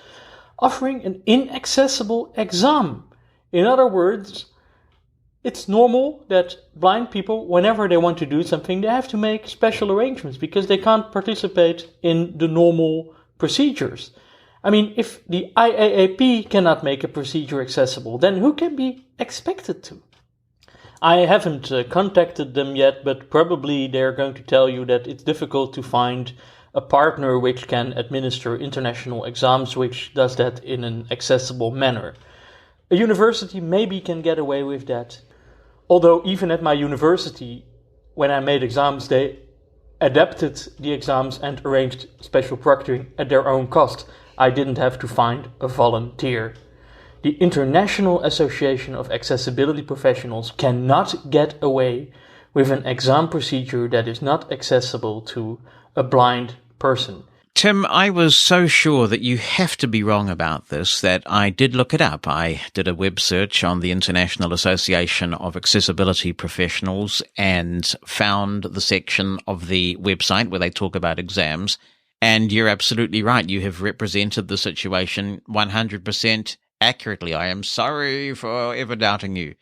offering an inaccessible exam. In other words, it's normal that blind people, whenever they want to do something, they have to make special arrangements because they can't participate in the normal procedures. I mean, if the IAAP cannot make a procedure accessible, then who can be expected to? I haven't contacted them yet, but probably they're going to tell you that it's difficult to find a partner which can administer international exams, which does that in an accessible manner. A university maybe can get away with that. Although even at my university, when I made exams, they adapted the exams and arranged special proctoring at their own cost. I didn't have to find a volunteer. The International Association of Accessibility Professionals cannot get away with an exam procedure that is not accessible to a blind person. Tim, I was so sure that you have to be wrong about this that I did look it up. I did a web search on the International Association of Accessibility Professionals and found the section of the website where they talk about exams. And you're absolutely right. You have represented the situation 100% accurately. I am sorry for ever doubting you.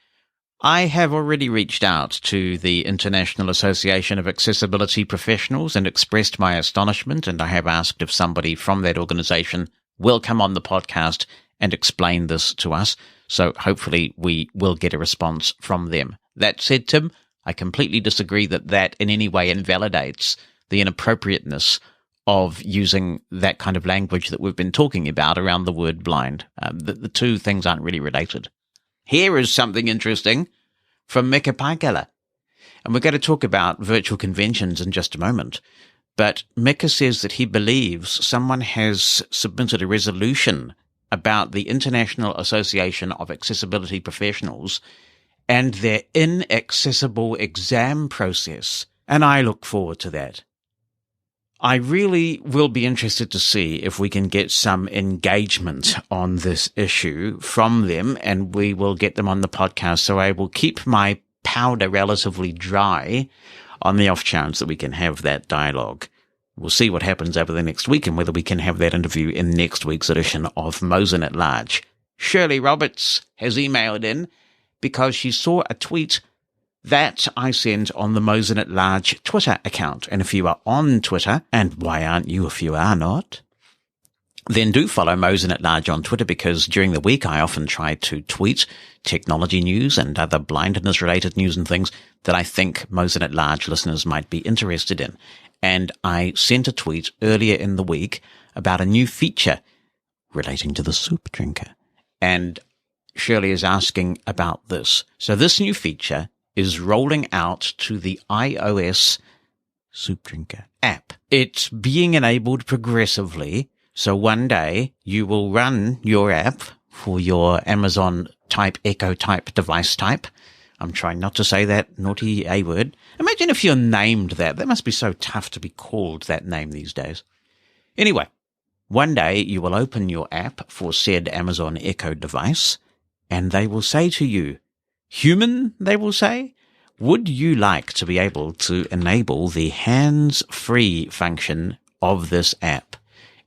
I have already reached out to the International Association of Accessibility Professionals and expressed my astonishment, and I have asked if somebody from that organization will come on the podcast and explain this to us. So hopefully we will get a response from them. That said, Tim, I completely disagree that in any way invalidates the inappropriateness of using that kind of language that we've been talking about around the word blind. The two things aren't really related. Here is something interesting from Mika Paikala. And we're going to talk about virtual conventions in just a moment. But Mika says that he believes someone has submitted a resolution about the International Association of Accessibility Professionals and their inaccessible exam process. And I look forward to that. I really will be interested to see if we can get some engagement on this issue from them, and we will get them on the podcast. So I will keep my powder relatively dry on the off chance that we can have that dialogue. We'll see what happens over the next week and whether we can have that interview in next week's edition of Mosen at Large. Shirley Roberts has emailed in because she saw a tweet that I sent on the Mosen at Large Twitter account. And if you are on Twitter, and why aren't you if you are not, then do follow Mosen at Large on Twitter, because during the week I often try to tweet technology news and other blindness-related news and things that I think Mosen at Large listeners might be interested in. And I sent a tweet earlier in the week about a new feature relating to the soup drinker. And Shirley is asking about this. So this new feature is rolling out to the iOS Soup Drinker app. It's being enabled progressively, so one day you will run your app for your Amazon type Echo type device type. I'm trying not to say that naughty A word. Imagine if you're named that. That must be so tough to be called that name these days. Anyway, one day you will open your app for said Amazon Echo device, and they will say to you, "Human," they will say, "would you like to be able to enable the hands-free function of this app?"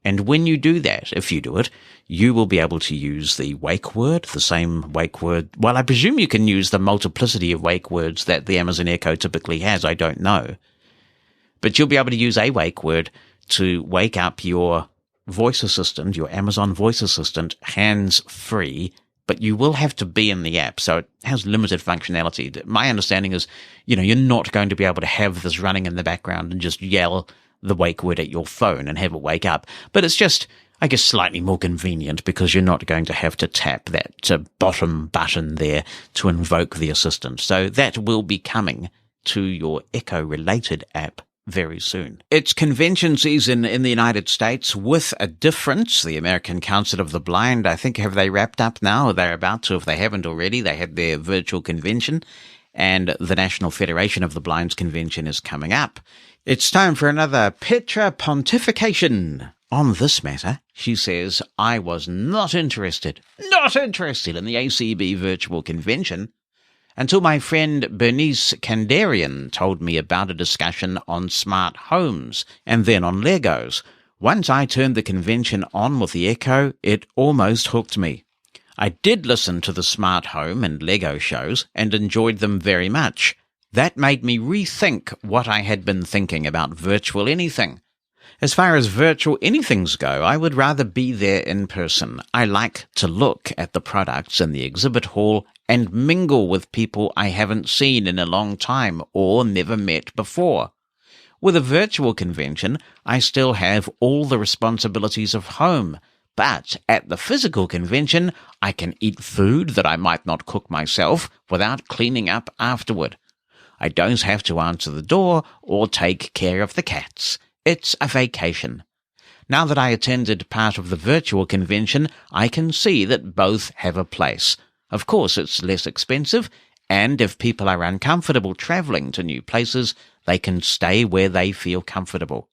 And when you do that, if you do it, you will be able to use the wake word, the same wake word. Well, I presume you can use the multiplicity of wake words that the Amazon Echo typically has. I don't know. But you'll be able to use a wake word to wake up your voice assistant, your Amazon voice assistant, hands-free. But you will have to be in the app, so it has limited functionality. My understanding is, you're not going to be able to have this running in the background and just yell the wake word at your phone and have it wake up. But it's just, I guess, slightly more convenient because you're not going to have to tap that bottom button there to invoke the assistant. So that will be coming to your Echo-related app very soon. It's convention season in the United States with a difference. The American Council of the Blind, I think, have they wrapped up now? They're about to, if they haven't already. They had their virtual convention, and the National Federation of the Blind's convention is coming up. It's time for another Petra pontification on this matter. She says, "I was not interested in the ACB virtual convention until my friend Bernice Kandarian told me about a discussion on smart homes and then on Legos. Once I turned the convention on with the Echo, it almost hooked me. I did listen to the smart home and Lego shows and enjoyed them very much. That made me rethink what I had been thinking about virtual anything. As far as virtual anythings go, I would rather be there in person. I like to look at the products in the exhibit hall and mingle with people I haven't seen in a long time or never met before. With a virtual convention, I still have all the responsibilities of home, but at the physical convention, I can eat food that I might not cook myself without cleaning up afterward. I don't have to answer the door or take care of the cats. It's a vacation. Now that I attended part of the virtual convention, I can see that both have a place. Of course, it's less expensive, and if people are uncomfortable traveling to new places, they can stay where they feel comfortable.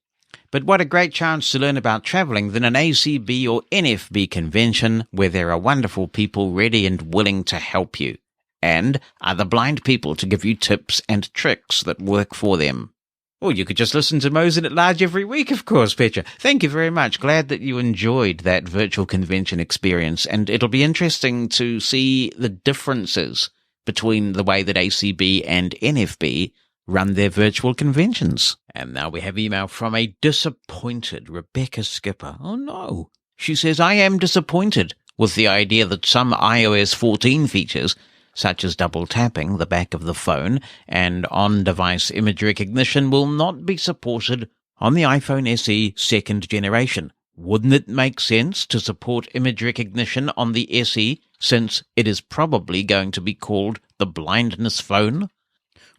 But what a great chance to learn about traveling than an ACB or NFB convention where there are wonderful people ready and willing to help you, and other blind people to give you tips and tricks that work for them. Or you could just listen to Mosen at Large every week, of course, Petra. Thank you very much. Glad that you enjoyed that virtual convention experience, and it'll be interesting to see the differences between the way that ACB and NFB run their virtual conventions. And now we have email from a disappointed Rebecca Skipper. Oh no. She says, I am disappointed with the idea that some iOS 14 features, such as double tapping the back of the phone and on-device image recognition, will not be supported on the iPhone SE second generation. Wouldn't it make sense to support image recognition on the SE, since it is probably going to be called the blindness phone?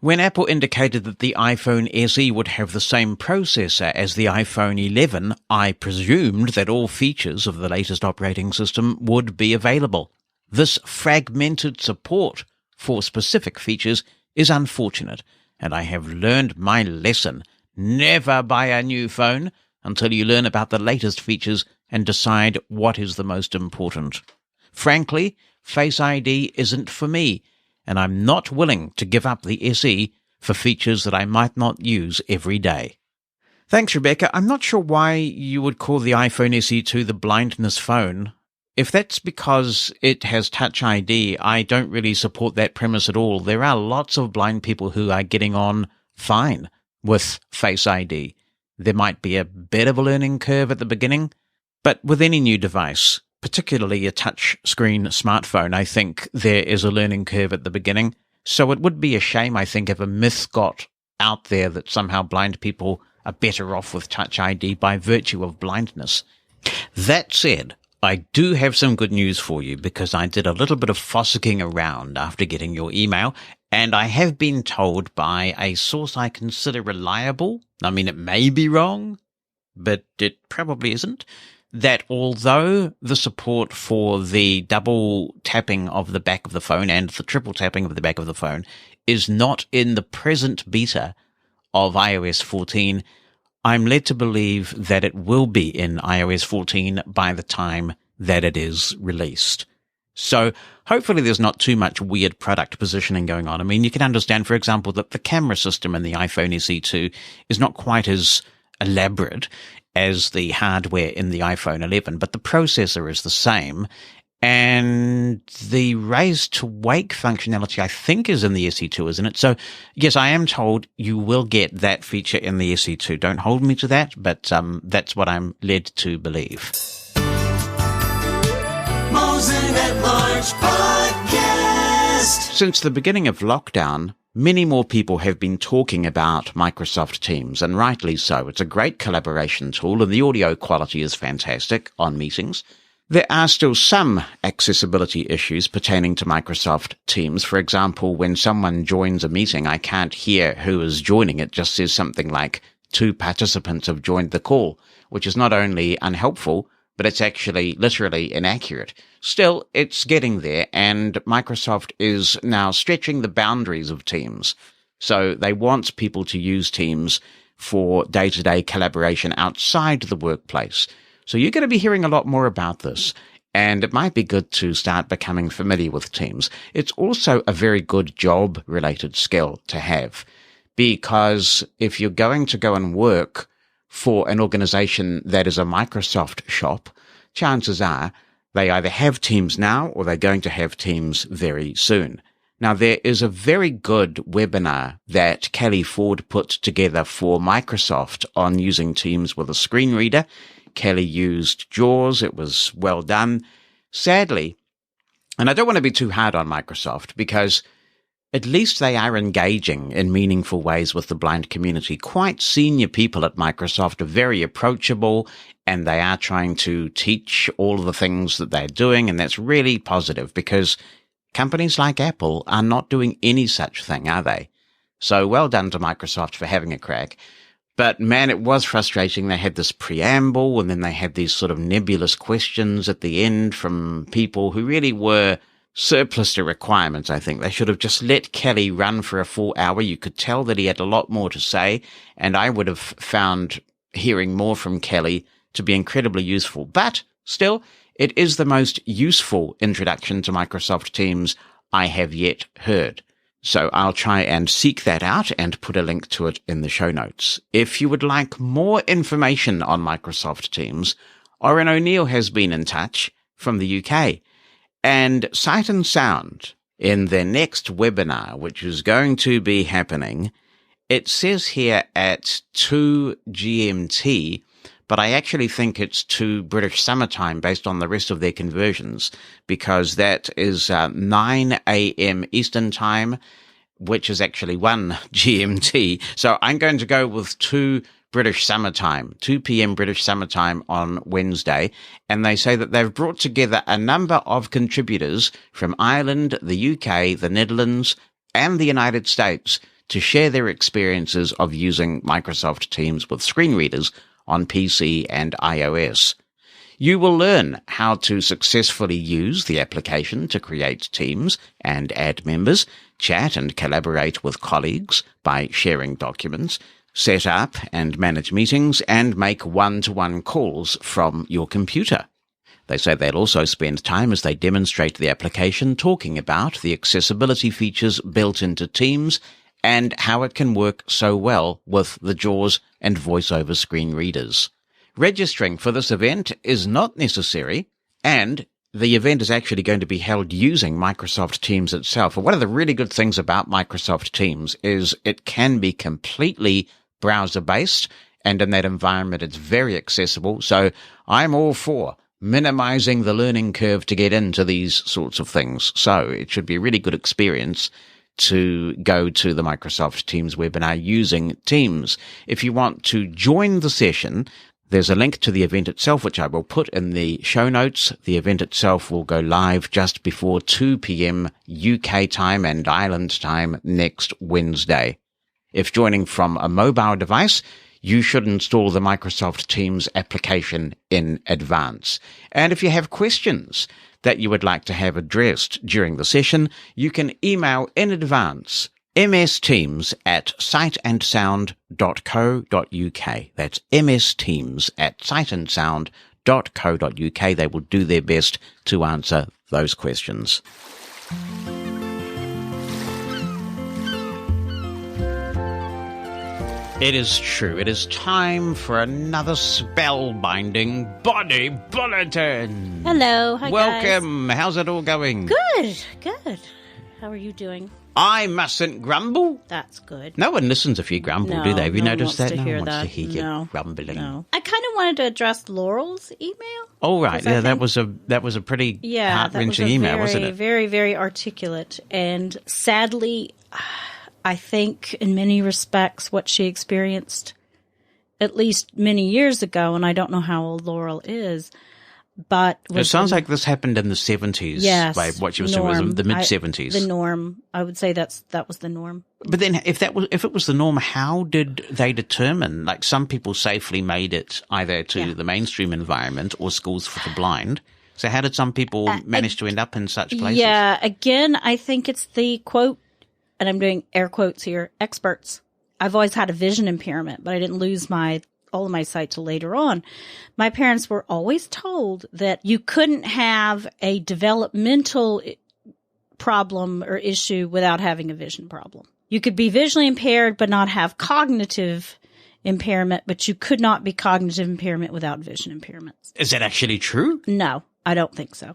When Apple indicated that the iPhone SE would have the same processor as the iPhone 11, I presumed that all features of the latest operating system would be available. This fragmented support for specific features is unfortunate, and I have learned my lesson. Never buy a new phone until you learn about the latest features and decide what is the most important. Frankly, Face ID isn't for me, and I'm not willing to give up the SE for features that I might not use every day. Thanks, Rebecca. I'm not sure why you would call the iPhone SE2 the blindness phone. If that's because it has Touch ID, I don't really support that premise at all. There are lots of blind people who are getting on fine with Face ID. There might be a bit of a learning curve at the beginning, but with any new device, particularly a touch-screen smartphone, I think there is a learning curve at the beginning. So it would be a shame, I think, if a myth got out there that somehow blind people are better off with Touch ID by virtue of blindness. That said, I do have some good news for you, because I did a little bit of fossicking around after getting your email, and I have been told by a source I consider reliable, I mean, it may be wrong, but it probably isn't, that although the support for the double tapping of the back of the phone and the triple tapping of the back of the phone is not in the present beta of iOS 14, I'm led to believe that it will be in iOS 14 by the time that it is released. So hopefully there's not too much weird product positioning going on. I mean, you can understand, for example, that the camera system in the iPhone SE2 is not quite as elaborate as the hardware in the iPhone 11, but the processor is the same. And the raise to wake functionality, I think, is in the SE2, isn't it? So, yes, I am told you will get that feature in the SE2. Don't hold me to that, but that's what I'm led to believe. Mosen at Large Podcast. Since the beginning of lockdown, many more people have been talking about Microsoft Teams, and rightly so. It's a great collaboration tool, and the audio quality is fantastic on meetings. There are still some accessibility issues pertaining to Microsoft Teams. For example, when someone joins a meeting, I can't hear who is joining. It just says something like, 2 participants have joined the call, which is not only unhelpful, but it's actually literally inaccurate. Still, it's getting there, and Microsoft is now stretching the boundaries of Teams. So they want people to use Teams for day-to-day collaboration outside the workplace. So you're going to be hearing a lot more about this, and it might be good to start becoming familiar with Teams. It's also a very good job-related skill to have, because if you're going to go and work for an organization that is a Microsoft shop, chances are they either have Teams now or they're going to have Teams very soon. Now, there is a very good webinar that Kelly Ford put together for Microsoft on using Teams with a screen reader. Kelly used JAWS. It was well done. Sadly, and I don't want to be too hard on Microsoft because at least they are engaging in meaningful ways with the blind community. Quite senior people at Microsoft are very approachable, and they are trying to teach all of the things that they're doing, and that's really positive because companies like Apple are not doing any such thing, are they? So well done to Microsoft for having a crack. But man, it was frustrating. They had this preamble, and then they had these sort of nebulous questions at the end from people who really were surplus to requirements, I think. They should have just let Kelly run for a full hour. You could tell that he had a lot more to say, and I would have found hearing more from Kelly to be incredibly useful. But still, it is the most useful introduction to Microsoft Teams I have yet heard. So I'll try and seek that out and put a link to it in the show notes. If you would like more information on Microsoft Teams, Oren O'Neill has been in touch from the UK. And Sight and Sound, in their next webinar, which is going to be happening, it says here at 2 GMT, but I actually think it's 2 British summertime based on the rest of their conversions, because that is 9 a.m. Eastern Time, which is actually 1 GMT. So I'm going to go with 2 British summertime, 2 p.m. British summertime on Wednesday, and they say that they've brought together a number of contributors from Ireland, the UK, the Netherlands, and the United States to share their experiences of using Microsoft Teams with screen readers on PC and iOS. You will learn how to successfully use the application to create teams and add members, chat and collaborate with colleagues by sharing documents, set up and manage meetings, and make one-to-one calls from your computer. They say they'll also spend time as they demonstrate the application talking about the accessibility features built into Teams and how it can work so well with the JAWS and VoiceOver screen readers. Registering for this event is not necessary, and the event is actually going to be held using Microsoft Teams itself. And one of the really good things about Microsoft Teams is it can be completely browser-based, and in that environment it's very accessible. So I'm all for minimizing the learning curve to get into these sorts of things. So it should be a really good experience to go to the Microsoft Teams webinar using Teams. If you want to join the session, there's a link to the event itself, which I will put in the show notes. The event itself will go live just before 2 p.m. UK time and Ireland time next Wednesday. If joining from a mobile device, you should install the Microsoft Teams application in advance. And if you have questions that you would like to have addressed during the session, you can email in advance msteams@sightandsound.co.uk. That's msteams@sightandsound.co.uk. They will do their best to answer those questions. It is true. It is time for another spellbinding body bulletin. Hello. Hi, Welcome. guys. How's it all going? Good. How are you doing? I mustn't grumble. That's good. No one listens if you grumble, No, do they? Have you no one noticed wants that? to No hear one wants that. to hear you No. grumbling. No. I kind of wanted to address Laurel's email. Oh, right. I Yeah, that think- was a pretty Yeah, heart-wrenching that was a email, very, wasn't it? very, very articulate. And sadly, I think in many respects what she experienced at least many years ago, and I don't know how old Laurel is, but It sounds like this happened in the 70s. Yes, By what you were saying was the mid-70s. The norm. I would say that was the norm. But then if it was the norm, how did they determine? Like, some people safely made it either to the mainstream environment or schools for the blind. So how did some people manage to end up in such places? Yeah, again, I think it's the quote, and I'm doing air quotes here, experts. I've always had a vision impairment, but I didn't lose all of my sight till later on. My parents were always told that you couldn't have a developmental problem or issue without having a vision problem. You could be visually impaired but not have cognitive impairment, but you could not be cognitive impairment without vision impairments. Is that actually true? No, I don't think so.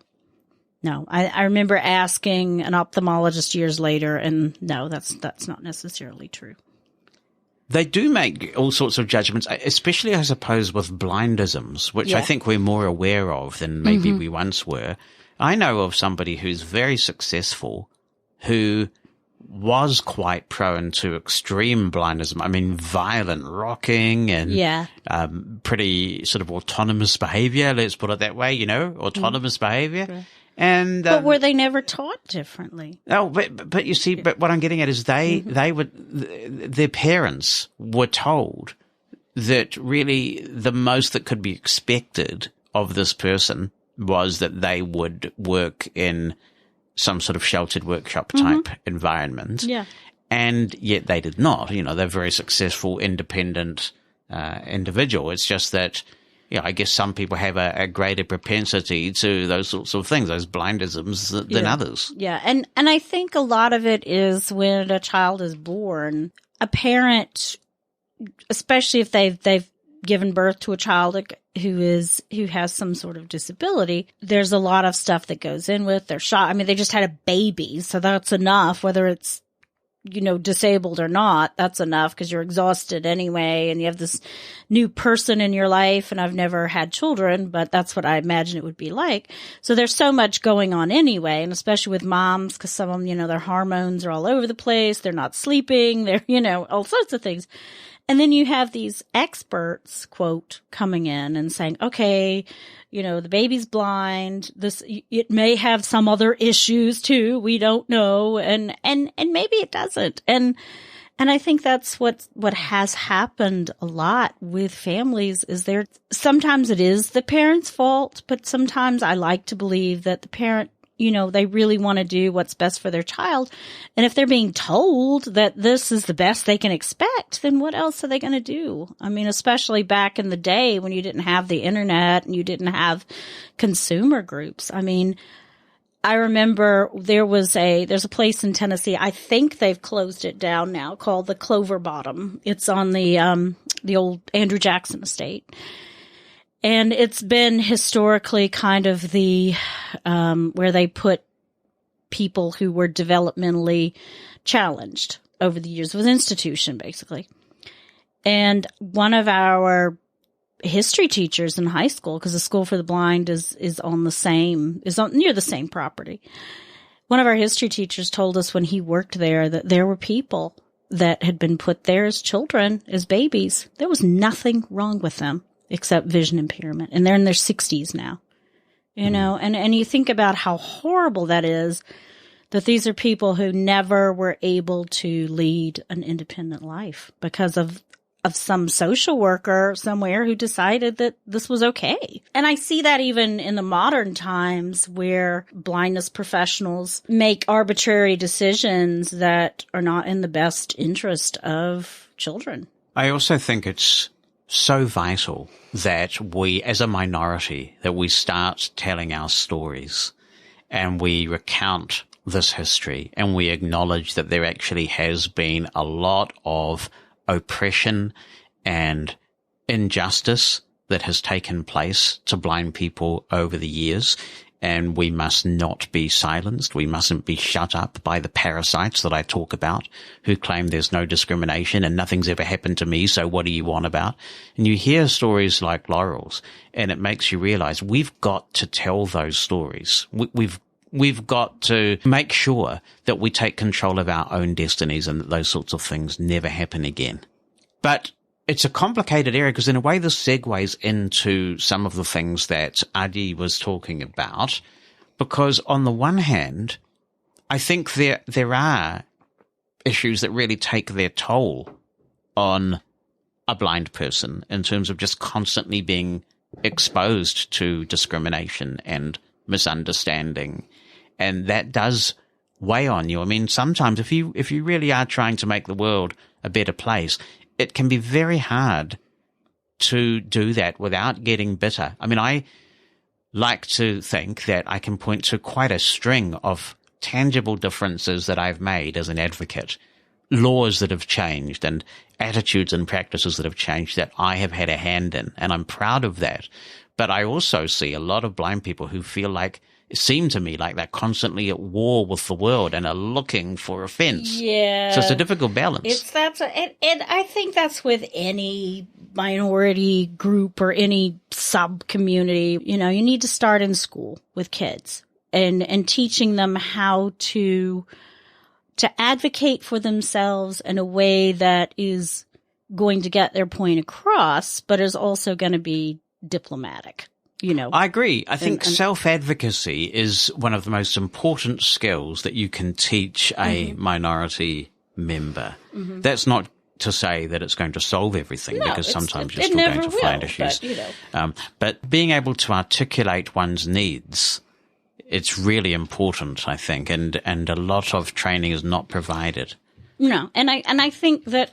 No, I remember asking an ophthalmologist years later, and no, that's not necessarily true. They do make all sorts of judgments, especially, I suppose, with blindisms, which I think we're more aware of than maybe we once were. I know of somebody who's very successful who was quite prone to extreme blindism. I mean, violent rocking and pretty sort of autonomous behavior, let's put it that way, autonomous behavior. Right. And but were they never taught differently? Oh, but you see, but what I'm getting at is their parents were told that really the most that could be expected of this person was that they would work in some sort of sheltered workshop type environment. Yeah. And yet they did not. They're very successful, independent individual. It's just that, I guess some people have a greater propensity to those sorts of things, those blindisms than others. Yeah. And I think a lot of it is when a child is born, a parent, especially if they've given birth to a child who has some sort of disability, there's a lot of stuff that goes in with their shot. I mean, they just had a baby, so that's enough, whether it's, disabled or not, that's enough because you're exhausted anyway, and you have this new person in your life, and I've never had children, but that's what I imagine it would be like. So there's so much going on anyway, and especially with moms, because some of them, their hormones are all over the place, they're not sleeping, they're, all sorts of things. And then you have these experts, quote, coming in and saying, okay, the baby's blind. It may have some other issues too. We don't know. And maybe it doesn't. And I think that's what has happened a lot with families is sometimes it is the parent's fault, but sometimes I like to believe that the parent, they really want to do what's best for their child. And if they're being told that this is the best they can expect, then what else are they going to do? I mean, especially back in the day when you didn't have the internet and you didn't have consumer groups. I mean, I remember there's a place in Tennessee, I think they've closed it down now, called the Clover Bottom. It's on the old Andrew Jackson estate. And it's been historically kind of the where they put people who were developmentally challenged over the years. It was an institution, basically. And one of our history teachers in high school, because the School for the Blind is near the same property. One of our history teachers told us when he worked there that there were people that had been put there as children, as babies. There was nothing wrong with them except vision impairment. And they're in their 60s now, and you think about how horrible that is, that these are people who never were able to lead an independent life because of some social worker somewhere who decided that this was okay. And I see that even in the modern times where blindness professionals make arbitrary decisions that are not in the best interest of children. I also think it's so vital that we, as a minority, that we start telling our stories and we recount this history and we acknowledge that there actually has been a lot of oppression and injustice that has taken place to blind people over the years. And we must not be silenced. We mustn't be shut up by the parasites that I talk about who claim there's no discrimination and nothing's ever happened to me, so what do you want about? And you hear stories like Laurel's, and it makes you realize we've got to tell those stories. We've got to make sure that we take control of our own destinies and that those sorts of things never happen again. But it's a complicated area because in a way this segues into some of the things that Adi was talking about, because on the one hand, I think there are issues that really take their toll on a blind person in terms of just constantly being exposed to discrimination and misunderstanding. And that does weigh on you. I mean, sometimes if you really are trying to make the world a better place, it can be very hard to do that without getting bitter. I mean, I like to think that I can point to quite a string of tangible differences that I've made as an advocate, laws that have changed and attitudes and practices that have changed that I have had a hand in, and I'm proud of that. But I also see a lot of blind people who feel like seem to me like they're constantly at war with the world and are looking for offense. Yeah. So it's a difficult balance. And I think that's with any minority group or any sub community. You know, you need to start in school with kids and teaching them how to advocate for themselves in a way that is going to get their point across, but is also going to be diplomatic. You know, I agree. I think self-advocacy is one of the most important skills that you can teach a minority member. That's not to say that it's going to solve everything, because sometimes you're still going to find issues. But, you know. But being able to articulate one's needs, it's really important, I think, and a lot of training is not provided. No, and I think that.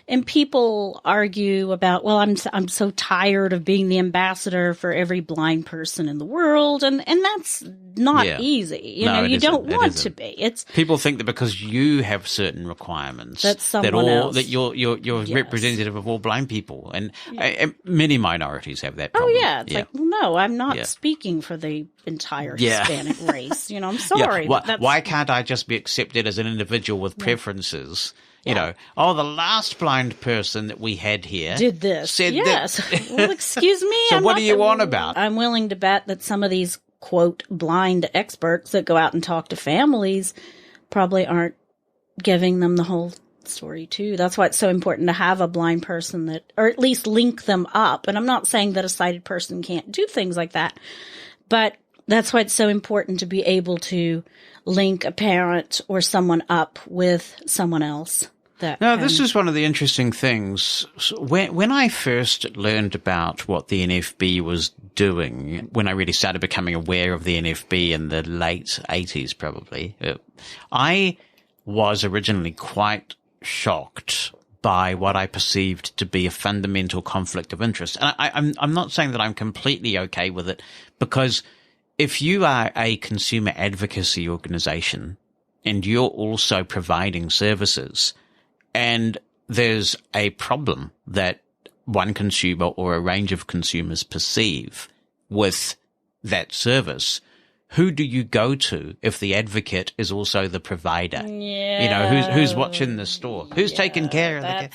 And people argue about, well, I'm so tired of being the ambassador for every blind person in the world, and that's not easy. You know, you don't want to be. It's people think that because you have certain requirements that you're representative of all blind people, and many minorities have that problem. Oh yeah, it's like, well, no, I'm not speaking for the entire Hispanic race. You know, I'm sorry. Why can't I just be accepted as an individual with preferences? You know, the last blind person that we had here did this. Said yes. Well, excuse me. So what are you on about? I'm willing to bet that some of these, quote, blind experts that go out and talk to families probably aren't giving them the whole story, too. That's why it's so important to have a blind person that, or at least link them up. And I'm not saying that a sighted person can't do things like that, but that's why it's so important to be able to link a parent or someone up with someone else. This is one of the interesting things. When I first learned about what the NFB was doing, when I really started becoming aware of the NFB in the late 80s probably, I was originally quite shocked by what I perceived to be a fundamental conflict of interest. And I'm not saying that I'm completely okay with it, because if you are a consumer advocacy organization and you're also providing services, and there's a problem that one consumer or a range of consumers perceive with that service, who do you go to if the advocate is also the provider? Yeah. You know, who's watching the store? Who's taking care of the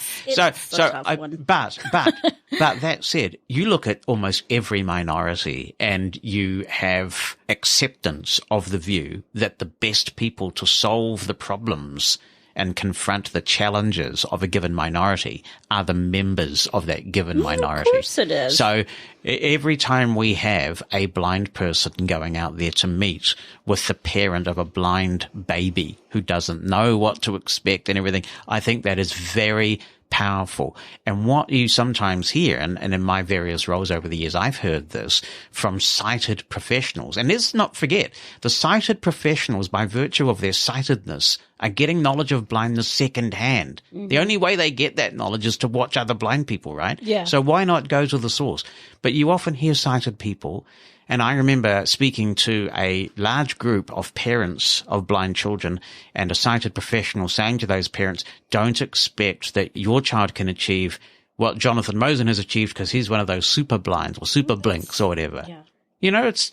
But that said, you look at almost every minority and you have acceptance of the view that the best people to solve the problems and confront the challenges of a given minority are the members of that given minority. Of course it is. So every time we have a blind person going out there to meet with the parent of a blind baby who doesn't know what to expect and everything, I think that is very powerful. And what you sometimes hear, and in my various roles over the years, I've heard this from sighted professionals. And let's not forget, the sighted professionals, by virtue of their sightedness, are getting knowledge of blindness secondhand. Mm-hmm. The only way they get that knowledge is to watch other blind people, right? Yeah. So why not go to the source? But you often hear sighted people, and I remember speaking to a large group of parents of blind children and a sighted professional saying to those parents, don't expect that your child can achieve what Jonathan Mosen has achieved because he's one of those super blinds or super blinks or whatever. Yeah. You know, it's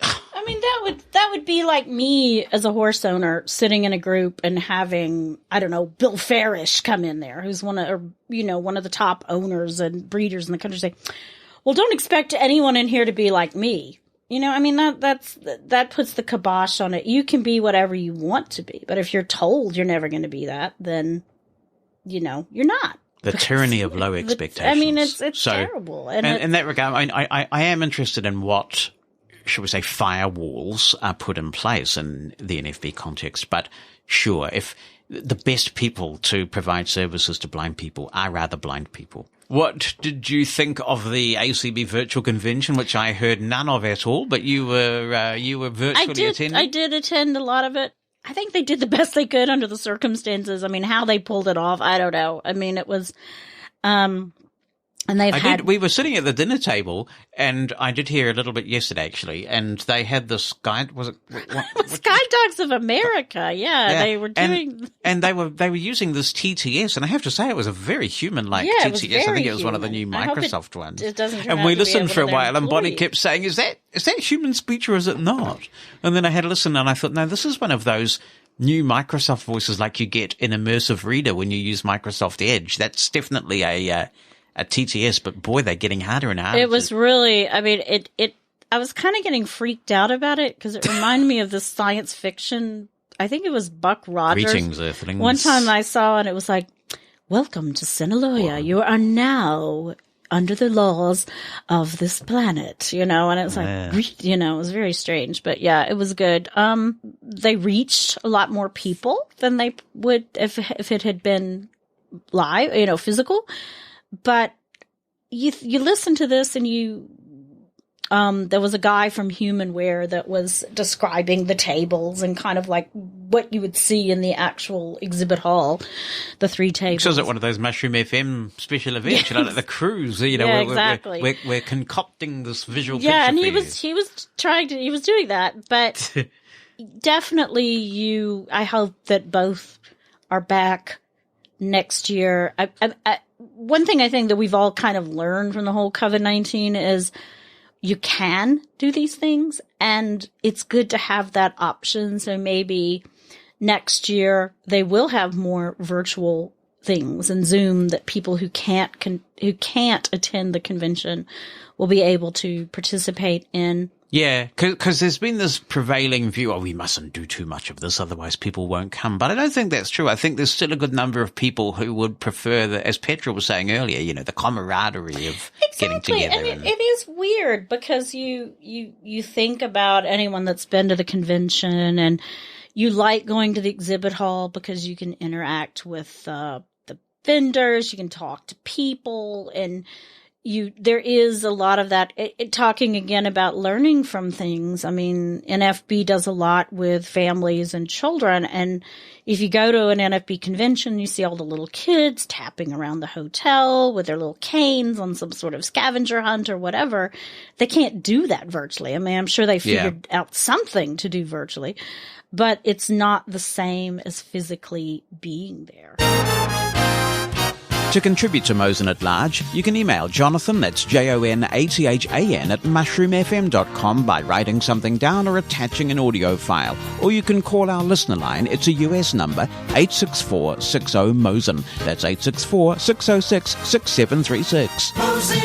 I mean, that would be like me as a horse owner sitting in a group and having, I don't know, Bill Farish come in there, who's one of the top owners and breeders in the country, say, well, don't expect anyone in here to be like me. You know, I mean, that puts the kibosh on it. You can be whatever you want to be, but if you're told you're never going to be that, then, you know, you're not. The tyranny of low expectations. I mean, it's terrible. And in that regard, I am interested in what, shall we say, firewalls are put in place in the NFB context. But sure, if the best people to provide services to blind people are rather blind people. What did you think of the ACB virtual convention, which I heard none of at all, but you were virtually attending? I did attend a lot of it. I think they did the best they could under the circumstances. I mean, how they pulled it off, I don't know. I mean, it was, And they've we were sitting at the dinner table, and I did hear a little bit yesterday, actually, and they had this guide, was it? Sky Dogs of America, yeah, they were doing... And they were using this TTS, and I have to say it was a very human-like TTS. It was very I think it was one of the human. new Microsoft ones. It doesn't turn and out we to be listened for a one of their while, and Bonnie employees. kept saying, is that human speech or is it not? And then I had a listen, and I thought, no, this is one of those new Microsoft voices like you get in Immersive Reader when you use Microsoft Edge. That's definitely a TTS, but boy, they're getting harder and harder. It was really, I mean, I was kind of getting freaked out about it because it reminded me of this science fiction. I think it was Buck Rogers. Greetings, Earthlings. One time I saw, and it was like, welcome to Sinaloa. You are now under the laws of this planet, and it was like, it was very strange, but yeah, it was good. They reached a lot more people than they would if it had been live, physical. But you listen to this and there was a guy from HumanWare that was describing the tables and kind of like what you would see in the actual exhibit hall, the 3 tables. So is it one of those Mushroom FM special events, like the cruise, exactly. We're concocting this visual picture. Yeah, and for he was doing that, but definitely I hope that both are back next year. One thing I think that we've all kind of learned from the whole COVID-19 is you can do these things, and it's good to have that option. So maybe next year they will have more virtual things and Zoom that people who can't attend the convention will be able to participate in. Yeah, because there's been this prevailing view, we mustn't do too much of this, otherwise people won't come. But I don't think that's true. I think there's still a good number of people who would prefer, as Petra was saying earlier, the camaraderie of getting together. And it is weird because you think about anyone that's been to the convention and you like going to the exhibit hall because you can interact with the vendors, you can talk to people, and there is a lot of that. Talking again about learning from things. I mean, NFB does a lot with families and children. And if you go to an NFB convention, you see all the little kids tapping around the hotel with their little canes on some sort of scavenger hunt or whatever. They can't do that virtually. I mean, I'm sure they figured out something to do virtually, but it's not the same as physically being there. To contribute to Mosen at Large, you can email Jonathan, that's JONATHAN, at mushroomfm.com by writing something down or attaching an audio file. Or you can call our listener line. It's a US number, 864-60-MOSEN. That's 864-606-6736. Mosen